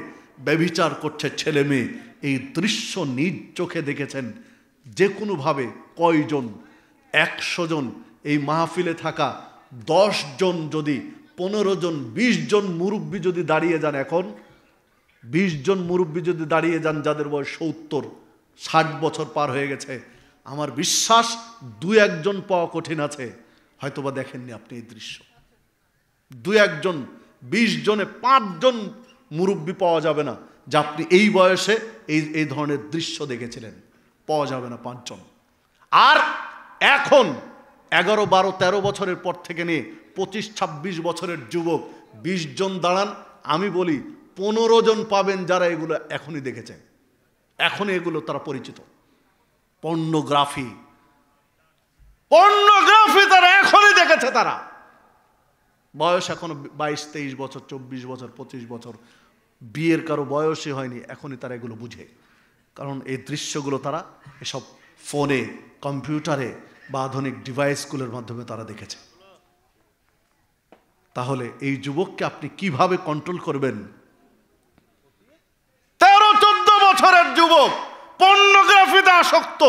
ব্যভিচার করছে ছেলে মেয়ে। এই দৃশ্য নিজ চোখে দেখেছেন যে কোনোভাবে কয়জন? 100 জন এই মাহফিলে থাকা 10 জন যদি 15 জন 20 জন মুরব্বী যদি দাঁড়িয়ে যান, এখন 20 জন মুরব্বী যদি দাঁড়িয়ে যান যাদের বয়স 70-60 বছর পার হয়ে গেছে, আমার বিশ্বাস 2-1 জন পাওয়া কঠিন আছে। হয়তোবা দেখেননি আপনি এই দৃশ্য। 2-1 জন, 20 জনে 5 জন মুরব্বী পাওয়া যাবে না যে আপনি এই বয়সে এই ধরনের দৃশ্য দেখেছিলেন, পাওয়া যাবে না 5 জন। আর এখন 11, 12, 13 বছরের পর থেকে নিয়ে 25-26 বছরের যুবক 20 জন দাঁড়ান, আমি বলি 15 জন পাবেন যারা এগুলো এখনই দেখেছে, এখনই এগুলো তারা পরিচিত। পর্নোগ্রাফি তারা এখনই দেখেছে, তারা বয়স এখনো 22-23 বছর, 24 বছর, 25 বছর, বিয়ের কারো বয়সই হয়নি, এখনই তারা এগুলো বুঝে। কারণ এই দৃশ্যগুলো তারা এসব ফোনে, কম্পিউটারে বা আধুনিক ডিভাইসগুলোর মাধ্যমে তারা দেখেছে। তাহলে এই যুবককে আপনি কিভাবে কন্ট্রোল করবেন? আসক্ত,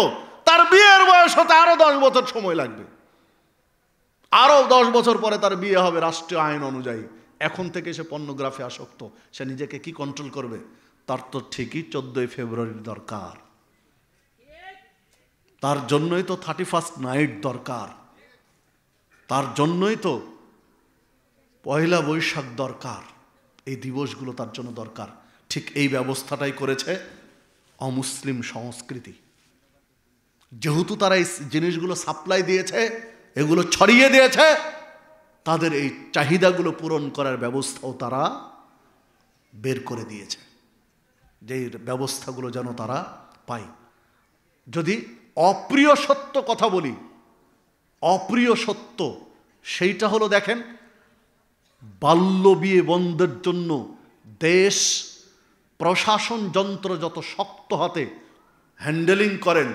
তার বিয়ের বয়স হতে আরো 10 বছর সময় লাগবে, আরো 10 বছর পরে তার বিয়ে হবে রাষ্ট্রীয় আইন অনুযায়ী। এখন থেকে সে পর্নোগ্রাফি আসক্ত, সে নিজেকে কি কন্ট্রোল করবে? তার তো ঠিকই 14 ফেব্রুয়ারির দরকার, তার জন্যই তো 31st নাইট দরকার, তার জন্যই তো পয়লা বৈশাখ দরকার, এই দিবসগুলো তার জন্য দরকার। ঠিক এই ব্যবস্থাটাই করেছে অমুসলিম সংস্কৃতি। যেহেতু তারা এই জিনিসগুলো সাপ্লাই দিয়েছে, এগুলো ছড়িয়ে দিয়েছে, তাদের এই চাহিদাগুলো পূরণ করার ব্যবস্থাও তারা বের করে দিয়েছে, যে ব্যবস্থাগুলো যেন তারা পায়। যদি অপ্রিয় সত্য কথা বলি, অপ্রিয় সত্য সেইটা হলো, দেখেন, বাল্য বিয়ে বন্ধের জন্য দেশ প্রশাসন যন্ত্র যত শক্ত হাতে হ্যান্ডেলিং করেন,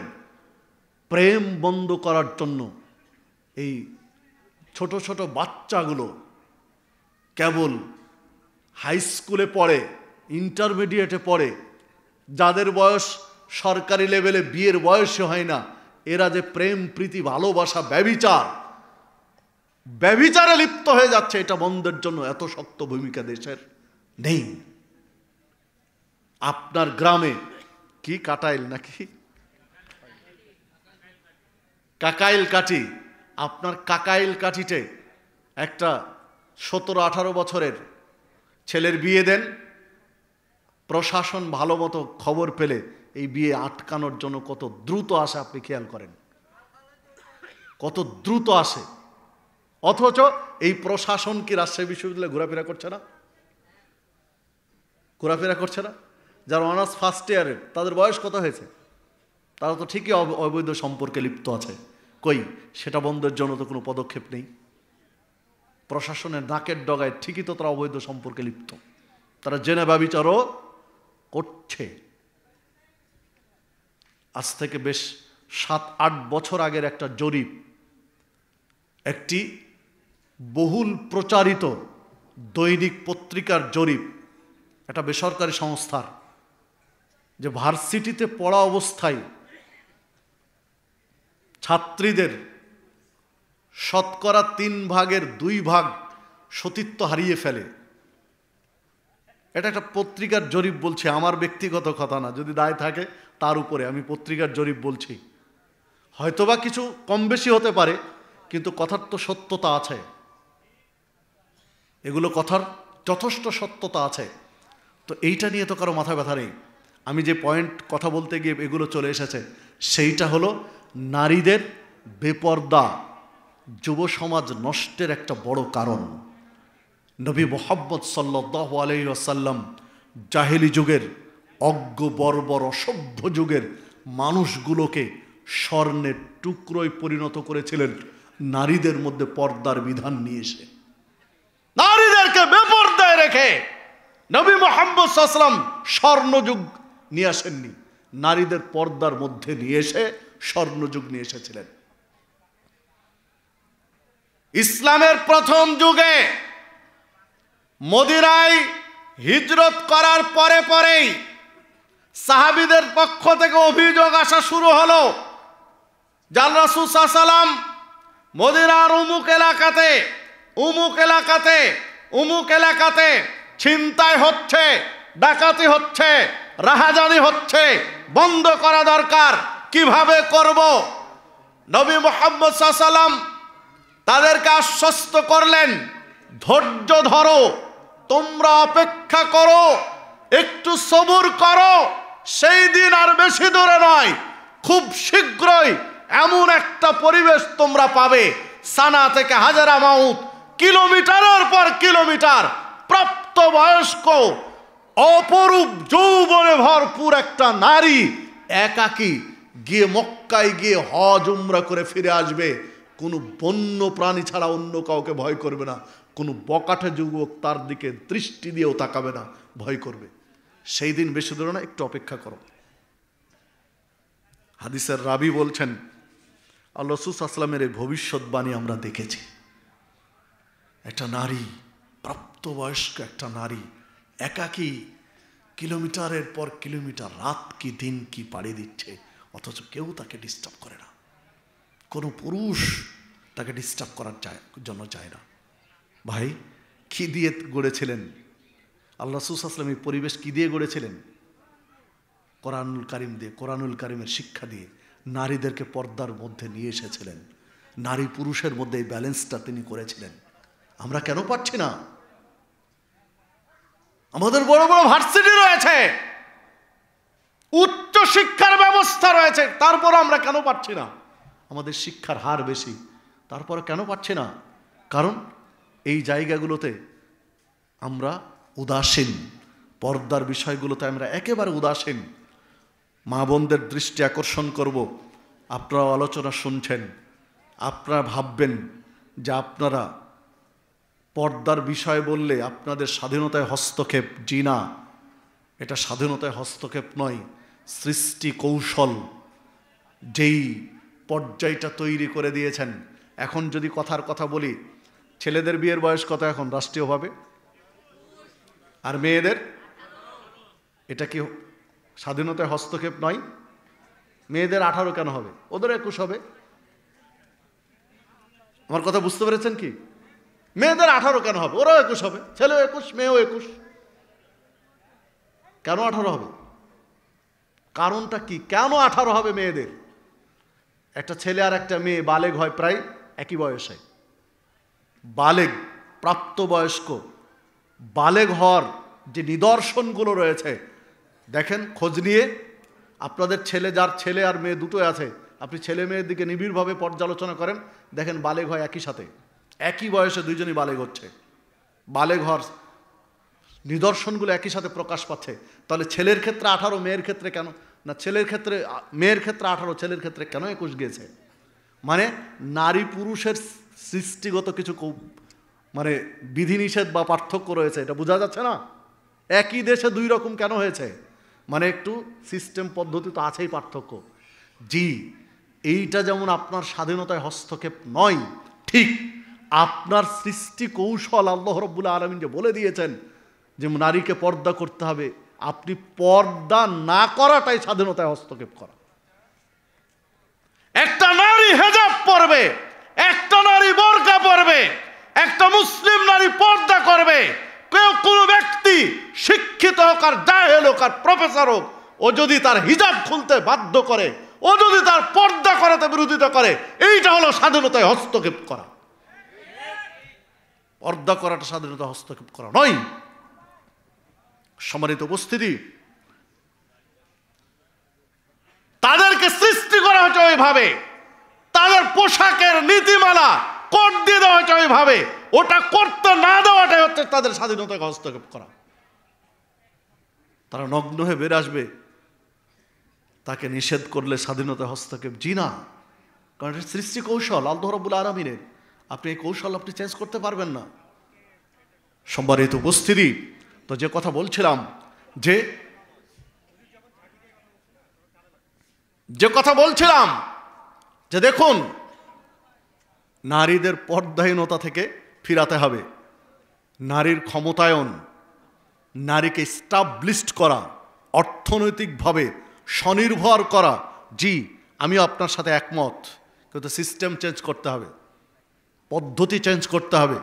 প্রেম বন্ধ করার জন্য এই ছোট ছোট বাচ্চাগুলো কেবল হাই স্কুলে পড়ে, ইন্টারমিডিয়েটে পড়ে, যাদের বয়স সরকারি লেভেলে বিয়ের বয়সে হয় না, এরা যে প্রেম প্রীতি ভালোবাসা ব্যভিচারে লিপ্ত হয়ে যাচ্ছে, এটা বন্ধের জন্য এত শক্ত ভূমিকা দেশের নেই। আপনার গ্রামে কি কাটাইল নাকি কাকাইল কাঠি, আপনার কাকাইল কাঠিতে একটা 17-18 বছরের ছেলের বিয়ে দেন, প্রশাসন ভালো মতো খবর পেলে এই বিয়ে আটকানোর জন্য কত দ্রুত আসে আপনি খেয়াল করেন, কত দ্রুত আসে। অথচ এই প্রশাসন কি রাজশাহী বিশ্ববিদ্যালয়ে ঘোরাফেরা করছে না? ঘোরাফেরা করছে না? যারা অনার্স ফার্স্ট ইয়ারের, তাদের বয়স কত হয়েছে? তারা তো ঠিকই অবৈধ সম্পর্কে লিপ্ত আছে। কই, সেটা বন্ধের জন্য তো কোনো পদক্ষেপ নেই। প্রশাসনের নাকের ডগায় ঠিকই তো তারা অবৈধ সম্পর্কে লিপ্ত, তারা জেনে ব্যভিচারও করছে। আজ থেকে বেশ 7-8 বছর আগের একটা জরিপ, একটি বহুল প্রচারিত দৈনিক পত্রিকার জরিপ, একটা বেসরকারি সংস্থার, যে ভার্সিটিতে পড়া অবস্থায় ছাত্রীদের শতকরা 3 ভাগের 2 ভাগ সতীত্ব হারিয়ে ফেলে। এটা একটা পত্রিকার জরিপ বলছে, আমার ব্যক্তিগত কথা না, যদি দায় থাকে তার উপরে, আমি পত্রিকার জরিপ বলছি। হয়তোবা কিছু কম বেশি হতে পারে, কিন্তু কথার তো সত্যতা আছে, এগুলো কথার যথেষ্ট সত্যতা আছে। তো এইটা নিয়ে তো কারো মাথা ব্যথা নেই। আমি যে পয়েন্ট কথা বলতে গিয়ে এগুলো চলে এসেছে, সেইটা হলো নারীদের বেপর্দা যুব সমাজ নষ্টের একটা বড় কারণ। নবী মুহাম্মদ সাল্লাল্লাহু আলাইহি ওয়াসাল্লাম জাহেলি যুগের অজ্ঞ বর্বর অসভ্য যুগের মানুষগুলোকে স্বর্ণের টুকরোয় পরিণত করেছিলেন নারীদের মধ্যে পর্দার বিধান নিয়ে এসে। নারীদেরকে বেপর্দায় রেখে নবী মুহাম্মদ সাল্লাল্লাহু আলাইহি ওয়াসাল্লাম স্বর্ণযুগ নিয়ে আসেননি, নারীদের পর্দার মধ্যে নিয়ে এসে স্বর্ণযুগ নিয়ে এসেছিলেন। ইসলামের প্রথম যুগে মদিনায় হিজরত করার পরেই সাহাবীদের পক্ষ থেকে অভিযোগ আসা শুরু হলো, জান রাসূল সাল্লাল্লাহু আলাইহি ওয়াসাল্লাম মদিনার উমুক এলাকাতে ছিনতাই হচ্ছে, ডাকাতি হচ্ছে, রাহাজানি হচ্ছে, বন্ধ করা দরকার, কিভাবে করব? নবী মুহাম্মদ সাল্লাল্লাহু আলাইহি ওয়াসাল্লাম তাদেরকে আশ্বস্ত করলেন, ধৈর্য ধরো, তোমরা অপেক্ষা করো, একটু সবুর করো, সেই দিন আর বেশি দূরে নয়, খুব শীঘ্রই এমন একটা পরিবেশ তোমরা পাবে, সানা থেকে হাজারা মাউত, কিলোমিটারের পর কিলোমিটার, প্রাপ্তবয়স্ক অপরূপ যৌবনে ভরপুর একটা নারী একাকী গিয়ে মক্কায় গিয়ে হজ উমরা করে ফিরে আসবে, কোনো বন্য প্রাণী ছাড়া অন্য কাউকে ভয় করবে না, কোনো বকাটে যুবক তার দিকে দৃষ্টি দিয়েও তাকাবে না, ভয় করবে। সেই দিন বেশি দূরে না, একটু অপেক্ষা করো। হাদিসের রাবি বলছেন, আল্লাহ রাসূল সাল্লাল্লাহু আলাইহি ওয়াসাল্লামের এই ভবিষ্যৎবাণী আমরা দেখেছি। একটা নারী, প্রাপ্তবয়স্ক একটা নারী একাকী কিলোমিটারের পর কিলোমিটার, রাত কি দিন কি পাড়ি দিচ্ছে, অথচ কেউ তাকে ডিস্টার্ব করে না, কোনো পুরুষ তাকে ডিস্টার্ব করার জন্য চায় না। ভাই, কি দিয়ে গড়েছিলেন আল্লাহ রাসূল সাল্লাল্লাহু আলাইহি ওয়াসাল্লাম? এই পরিবেশ কি দিয়ে গড়েছিলেন? কোরআনুল কারিম দিয়ে, কোরআনুল কারিমের শিক্ষা দিয়ে নারীদেরকে পর্দার মধ্যে নিয়ে এসেছিলেন। নারী পুরুষের মধ্যে এই ব্যালেন্সটা তিনি করেছিলেন। আমরা কেন পারছি না? আমাদের বড় বড় ভার্সিটি রয়েছে, উচ্চ শিক্ষার ব্যবস্থা রয়েছে, তারপর আমরা কেন পারছি না? আমাদের শিক্ষার হার বেশি, তারপরে কেন পারছি না? কারণ এই জায়গাগুলোতে আমরা উদাসীন, পর্দার বিষয়গুলোতে আমরা একেবারে উদাসীন। মা বোনদের দৃষ্টি আকর্ষণ করব, আপনারা আলোচনা শুনছেন, আপনারা ভাববেন যে আপনারা পর্দার বিষয় বললে আপনাদের স্বাধীনতায় হস্তক্ষেপ। জি না, এটা স্বাধীনতায় হস্তক্ষেপ নয়, সৃষ্টি কৌশল যেই পর্যায়টা তৈরি করে দিয়েছেন। এখন যদি কথার কথা বলি, ছেলেদের বিয়ের বয়স কত এখন রাষ্ট্রীয়ভাবে? আর মেয়েদের? এটা কি স্বাধীনতায় হস্তক্ষেপ নয়? মেয়েদের 18 কেন হবে? ওদের 21 হবে। আমার কথা বুঝতে পেরেছেন কি? মেয়েদের 18 কেন হবে? ওরাও 21 হবে, ছেলেও 21, মেয়েও 21। কেন 18 হবে? কারণটা কি? কেন 18 হবে মেয়েদের? একটা ছেলে আর একটা মেয়ে বালেগ হয় প্রায় একই বয়সে। বালেগ, প্রাপ্তবয়স্ক বালেগ হওয়ার যে নিদর্শনগুলো রয়েছে দেখেন, খোঁজ নিয়ে আপনাদের ছেলে, যার ছেলে আর মেয়ে দুটোই আছে, আপনি ছেলে মেয়ের দিকে নিবিড়ভাবে পর্যালোচনা করেন, দেখেন বালেগ হয় একই সাথে, একই বয়সে দুইজনই বালেগ হচ্ছে। বালেগ হওয়ার নিদর্শনগুলো একই সাথে প্রকাশ পাচ্ছে। তাহলে ছেলের ক্ষেত্রে 18, মেয়ের ক্ষেত্রে কেন না? ছেলের ক্ষেত্রে, মেয়ের ক্ষেত্রে 18, ছেলের ক্ষেত্রে কেন 21 গিয়েছে? মানে নারী পুরুষের সৃষ্টিগত কিছু মানে বিধিনিষেধ বা পার্থক্য রয়েছে, এটা বোঝা যাচ্ছে না? একই দেশে দুই রকম কেন হয়েছে? মানে একটু সিস্টেম পদ্ধতি তো আছেই পার্থক্য। জি, এইটা যেমন আপনার স্বাধীনতায় হস্তক্ষেপ নয়, ঠিক আপনার সৃষ্টি কৌশল আল্লাহ রাব্বুল আলামিন যে বলে দিয়েছেন যে নারীকে পর্দা করতে হবে, আপনি পর্দা না করাটাই স্বাধীনতায় হস্তক্ষেপ করা। একটা নারী হেজাব পরবে, একটা নারী বোরকা পরবে, একটা মুসলিম নারী পর্দা করবে। কেউ কোনো ব্যক্তি শিক্ষিত হোক আর জাহেল হোক আর প্রফেসর হোক, ও যদি তার হিজাব খুলতে বাধ্য করে, ও যদি তার পর্দা করাতে বিরোধিতা করে, এইটা হলো স্বাধীনতায় হস্তক্ষেপ করা। পর্দা করাটা স্বাধীনতায় হস্তক্ষেপ করা নয়। সম্মানিত উপস্থিতি, তাদেরকে সৃষ্টি করা হয়েছে ওইভাবে, তাদের পোশাকের নীতিমালা কোড দিয়ে দেওয়া হয়েছে ওইভাবে, ওটা করতে না দেওয়াটাই হচ্ছে তাদের স্বাধীনতাকে হস্তক্ষেপ করা। তারা নগ্ন হয়ে বের আসবে, তাকে নিষেধ করলে স্বাধীনতায় হস্তক্ষেপ? জি না, কারণ এটা সৃষ্টি কৌশল আল্লাহ রাব্বুল আলামিনের। আপনি এই কৌশল আপনি চেঞ্জ করতে পারবেন না। সম্মানিত উপস্থিতি, তো যে কথা বলছিলাম, যে দেখুন, নারীদের পর্দাহীনতা থেকে ফিরাতে হবে, নারীর ক্ষমতায়ন, নারীকে স্টাবলিশড করা, অর্থনৈতিকভাবে স্বনির্ভর করা। জি, আমিও আপনার সাথে একমত, কিন্তু সিস্টেম চেঞ্জ করতে হবে, পদ্ধতি চেঞ্জ করতে হবে।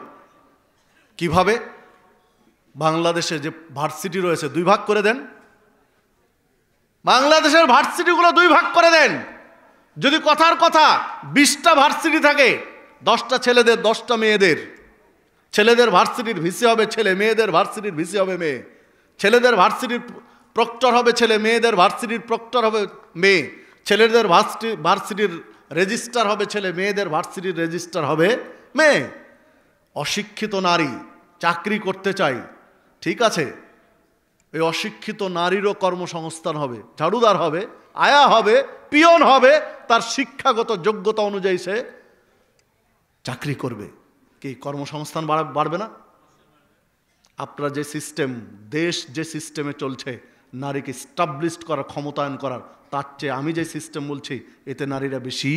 কিভাবে? বাংলাদেশে যে ভার্সিটি রয়েছে 2 ভাগ করে দেন, বাংলাদেশের ভার্সিটিগুলো 2 ভাগ করে দেন। যদি কথার কথা 20টা ভার্সিটি থাকে, 10টা ছেলেদের 10টা মেয়েদের, ছেলেদের ভার্সিটির ভিসি হবে ছেলে, মেয়েদের ভার্সিটির ভিসি হবে মেয়ে, ছেলেদের ভার্সিটির প্রক্টর হবে ছেলে, মেয়েদের ভার্সিটির প্রক্টর হবে মেয়ে, ছেলেদের ভার্সিটির রেজিস্ট্রার হবে ছেলে, মেয়েদের ভার্সিটির রেজিস্ট্রার হবে মেয়ে। অশিক্ষিত নারী চাকরি করতে চাই, ঠিক আছে, এই অশিক্ষিত নারীরও কর্মসংস্থান হবে, ঝাড়ুদার হবে, আয়া হবে, পিয়ন হবে, তার শিক্ষাগত যোগ্যতা অনুযায়ী সে চাকরি করবে। কি কর্মসংস্থান বাড়বে না? আপনার যে সিস্টেম, দেশ যে সিস্টেমে চলছে, নারীকে স্টাবলিশড করার, ক্ষমতায়ন করার, তার চেয়ে আমি যে সিস্টেম বলছি, এতে নারীরা বেশি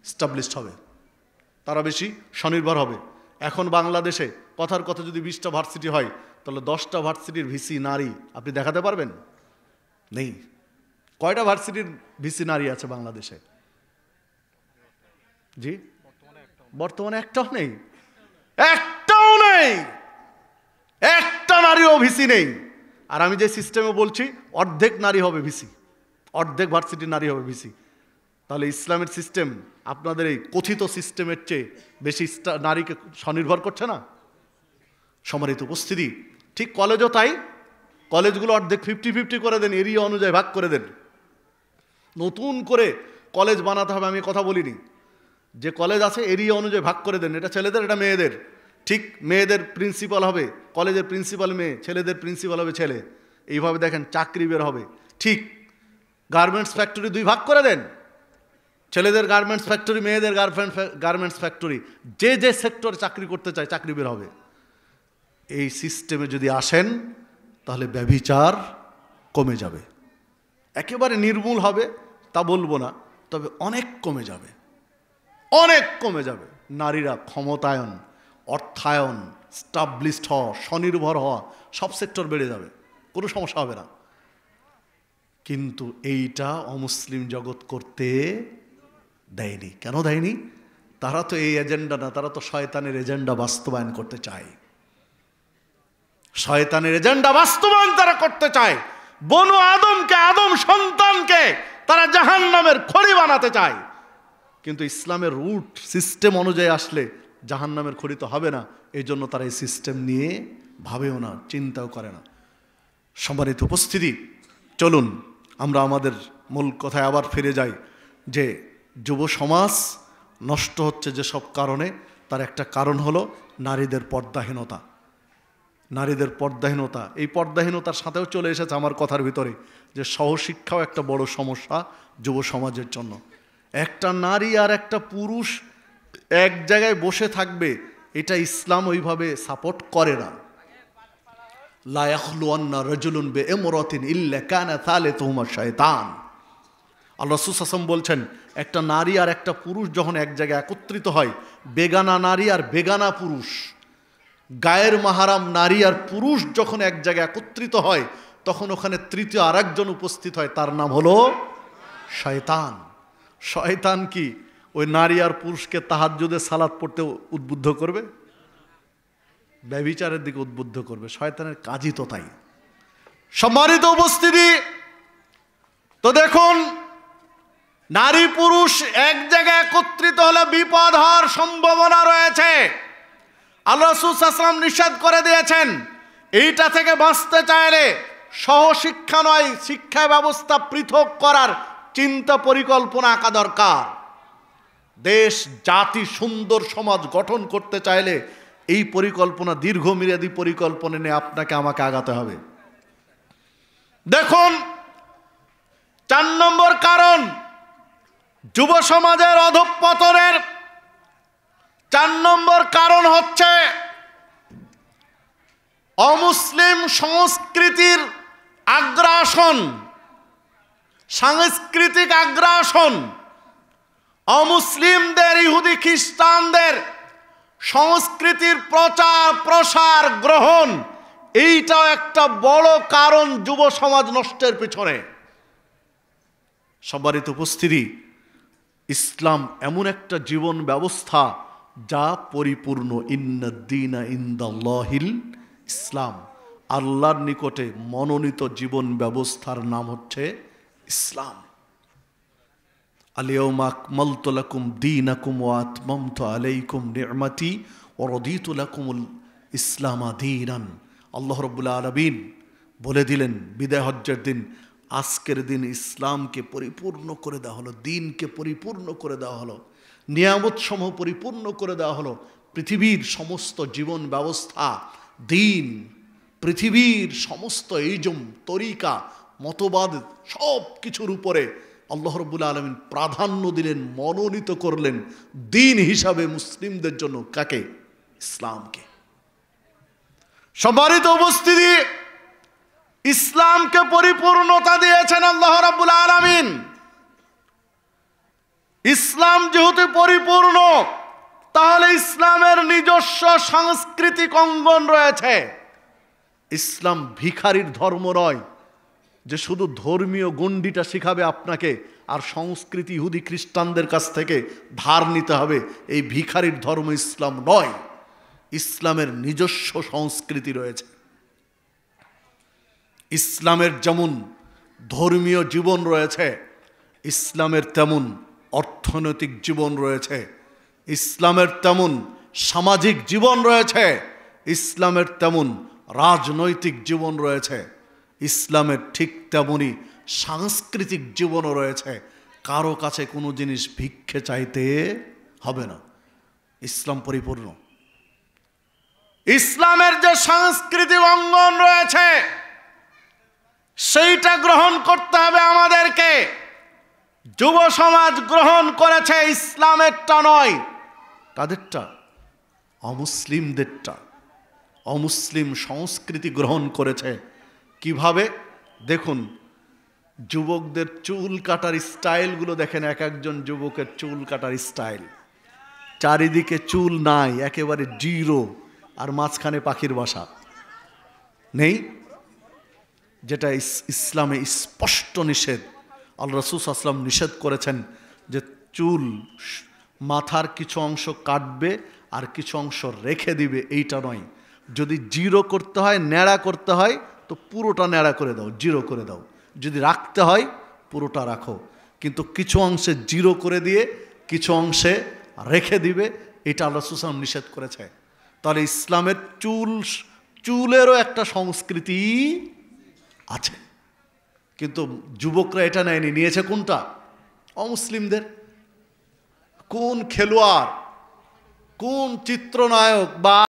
স্টাবলিশড হবে, তারা বেশি স্বনির্ভর হবে। এখন বাংলাদেশে কথার কথা যদি 20টা ভার্সিটি হয়, তাহলে 10টা ভার্সিটির ভিসি নারী আপনি দেখাতে পারবেন? নেই। কয়টা ভার্সিটির ভিসি নারী আছে বাংলাদেশে? জি, বর্তমানে একটাও নেই, একটাও নেই, একটা নারীও ভিসি নেই। আর আমি যে সিস্টেমে বলছি, অর্ধেক নারী হবে ভিসি, অর্ধেক ভার্সিটির নারী হবে ভিসি। তাহলে ইসলামের সিস্টেম আপনাদের এই কথিত সিস্টেমের চেয়ে বেশি নারীকে স্বনির্ভর করছে না? সম্মানিত উপস্থিতি, ঠিক কলেজও তাই। কলেজগুলো অর্ধেক 50-50 করে দেন, এরিয়া অনুযায়ী ভাগ করে দেন। নতুন করে কলেজ বানাতে হবে আমি কথা বলিনি, যে কলেজ আছে এরিয়া অনুযায়ী ভাগ করে দেন, এটা ছেলেদের এটা মেয়েদের। ঠিক মেয়েদের প্রিন্সিপাল হবে, কলেজের প্রিন্সিপাল মেয়ে, ছেলেদের প্রিন্সিপাল হবে ছেলে। এইভাবে দেখেন চাকরি বের হবে। ঠিক গার্মেন্টস ফ্যাক্টরি 2 ভাগ করে দেন, ছেলেদের গার্মেন্টস ফ্যাক্টরি, মেয়েদের গার্মেন্টস ফ্যাক্টরি। যে যে সেক্টরে চাকরি করতে চায় চাকরি বের হবে। এই সিস্টেমে যদি আসেন তাহলে ব্যভিচার কমে যাবে। একেবারে নির্মূল হবে তা বলবো না, তবে অনেক কমে যাবে, অনেক কমে যাবে। নারীরা ক্ষমতায়ন, অর্থায়ন, স্টাবলিশড হওয়া, স্বনির্ভর হওয়া, সব সেক্টর বেড়ে যাবে, কোনো সমস্যা হবে না। কিন্তু এইটা অমুসলিম জগৎ করতে দেয়নি। কেন দেয়নি? তারা তো এই এজেন্ডা না, তারা তো শয়তানের এজেন্ডা বাস্তবায়ন করতে চায়। শয়তানের এজেন্ডা বাস্তবায়ন তারা করতে চায়। বনু আদমকে, আদম সন্তানকে তারা জাহান্নামের খড়ি বানাতে চায়। কিন্তু ইসলামের রুট সিস্টেম অনুযায়ী আসলে জাহান্নামের খড়ি তো হবে না। এই জন্য তারা এই সিস্টেম নিয়ে ভাবেও না, চিন্তাও করে না। সম্মানিত উপস্থিতি, চলুন আমরা আমাদের মূল কথায় আবার ফিরে যাই, যে যুব সমাজ নষ্ট হচ্ছে যেসব কারণে, তার একটা কারণ হলো নারীদের পর্দাহীনতা। নারীদের পর্দাহীনতা, এই পর্দাহীনতার সাথেও চলে এসেছে আমার কথার ভিতরে যে সহশিক্ষাও একটা বড় সমস্যা যুব সমাজের জন্য। একটা নারী আর একটা পুরুষ এক জায়গায় বসে থাকবে, এটা ইসলাম ওইভাবে সাপোর্ট করে না। লা ইয়াখলুয়ান্না রাজুলুন বিইমরাতিন ইল্লা কানা থালিথুহুমা শায়তান। আল্লাহ রাসূল সাল্লাল্লাহু আলাইহি ওয়াসাল্লাম বলছেন, একটা নারী আর একটা পুরুষ যখন এক জায়গায় একত্রিত হয়, বেগানা নারী আর বেগানা পুরুষ, গায়ের মাহারাম নারী আর পুরুষ যখন এক জায়গায় একত্রিত হয়, তখন ওখানে তৃতীয় আরেকজন উপস্থিত হয়, তার নাম হলো শয়তান। শয়তান কি ওই নারী আর পুরুষকে তাহাজ্জুদে সালাত পড়তে উদ্বুদ্ধ করবে? ব্যভিচারের দিকে উদ্বুদ্ধ করবে। শয়তানের কাজই তো তাই। সম্মানিত উপস্থিতি, তো দেখুন, নারী পুরুষ এক জায়গায় একত্রিত হলে বিপদ হওয়ার সম্ভাবনা রয়েছে। আল্লাহ রাসূল সাল্লাল্লাহু আলাইহি ওয়াসাল্লাম নিষেধ করে দিয়েছেন, এইটা থেকে বাঁচতে চাইলে সহশিক্ষা নয়, শিক্ষা ব্যবস্থা পৃথক করার চিন্তা পরিকল্পনা আঁকা দরকার। দেশ জাতি সুন্দর সমাজ গঠন করতে চাইলে এই পরিকল্পনা, দীর্ঘমেয়াদী পরিকল্পনা নিয়ে আপনাকে আমাকে আগাতে হবে। দেখুন, 4 নম্বর কারণ যুব সমাজের অধঃপতনের 4 নম্বর কারণ হচ্ছে অমুসলিম সংস্কৃতির আগ্রাসন, সাংস্কৃতিক আগ্রাসন। অমুসলিমদের, ইহুদি খ্রিস্টানদের সংস্কৃতির প্রচার প্রসার গ্রহণ, এইটাও একটা বড় কারণ যুব সমাজ নষ্টের পিছনে। সম্মানিত উপস্থিতি, ইসলাম এমন একটা জীবন ব্যবস্থা যা পরিপূর্ণ। ইন্নাদ-দীনা ইনদাল্লাহিল ইসলাম। আল্লাহর নিকটে মনোনীত জীবন ব্যবস্থার নাম হচ্ছে ইসলাম। আল-ইয়াওমা আকমালতু লাকুম দীনাকুম ওয়া আতমামতু আলাইকুম নি'মাতি ওয়া রাদিতু লাকুমুল ইসলামা দীনান। আল্লাহ রাব্বুল আলামিন বলে দিলেন বিদায় হজ্জের দিন, আজকের দিন ইসলামকে পরিপূর্ণ করে দেওয়া হলো, দিনকে পরিপূর্ণ করে দেওয়া হলো, নিয়ামত সমূহ পরিপূর্ণ করে দেওয়া হলো। পৃথিবীর সমস্ত জীবন ব্যবস্থা, দিন, পৃথিবীর সমস্ত ইজম, তরিকা, মতবাদ, সব কিছুর উপরে আল্লাহ রাব্বুল আলামিন প্রাধান্য দিলেন, মনোনীত করলেন দিন হিসাবে মুসলিমদের জন্য। কাকে? ইসলামকে। সম্মানিত উপস্থিতি, ইসলামকে পরিপূর্ণতা দিয়েছেন আল্লাহ রাব্বুল আলামিন। ইসলাম যেহেতু পরিপূর্ণ, তাহলে ইসলামের নিজস্ব সাংস্কৃতিক অঙ্গন রয়েছে। ইসলাম ভিখারির ধর্ম নয়, যে শুধু ধর্মীয় গণ্ডিটা শিখাবে আপনাকে, আর সংস্কৃতি ইহুদি খ্রিস্টানদের কাছ থেকে ধার নিতে হবে, এই ভিখারির ধর্ম ইসলাম নয়। ইসলামের নিজস্ব সংস্কৃতি রয়েছে। ইসলামের যেমন ধর্মীয় জীবন রয়েছে, ইসলামের তেমন অর্থনৈতিক জীবন রয়েছে, ইসলামের তেমন সামাজিক জীবন রয়েছে, ইসলামের তেমন রাজনৈতিক জীবন রয়েছে, ইসলামের ঠিক তেমনই সাংস্কৃতিক জীবনও রয়েছে। কারো কাছে কোনো জিনিস ভিক্ষে চাইতে হবে না, ইসলাম পরিপূর্ণ। ইসলামের যে সাংস্কৃতিক অঙ্গন রয়েছে সেইটা গ্রহণ করতে হবে আমাদেরকে। যুব সমাজ গ্রহণ করেছে ইসলামেরটা নয়, কাদেরটা? অমুসলিমদেরটা। অমুসলিম সংস্কৃতি গ্রহণ করেছে। কিভাবে? দেখুন, যুবকদের চুল কাটার স্টাইলগুলো দেখেন, এক একজন যুবকের চুল কাটার স্টাইল। চারিদিকে চুল নাই, একেবারে জিরো, আর মাঝখানে পাখির বাসা নেই, যেটা ইসলামে স্পষ্ট নিষেধ। আল্লাহ রাসূল সাল্লাল্লাহু আলাইহি ওয়াসাল্লাম নিষেধ করেছেন যে চুল মাথার কিছু অংশ কাটবে আর কিছু অংশ রেখে দিবে, এইটা নয়। যদি জিরো করতে হয়, ন্যাড়া করতে হয়, তো পুরোটা ন্যাড়া করে দাও, জিরো করে দাও। যদি রাখতে হয় পুরোটা রাখো, কিন্তু কিছু অংশে জিরো করে দিয়ে কিছু অংশে রেখে দিবে, এটা আল্লাহ রাসূল সাল্লাল্লাহু আলাইহি ওয়াসাল্লাম নিষেধ করেছে। তাহলে ইসলামের চুলেরও একটা সংস্কৃতি আছে, কিন্তু যুবকরা এটা নেয়নি। নিয়েছে কোনটা? অমুসলিমদের। কোন খেলোয়াড়, কোন চিত্রনায়ক বা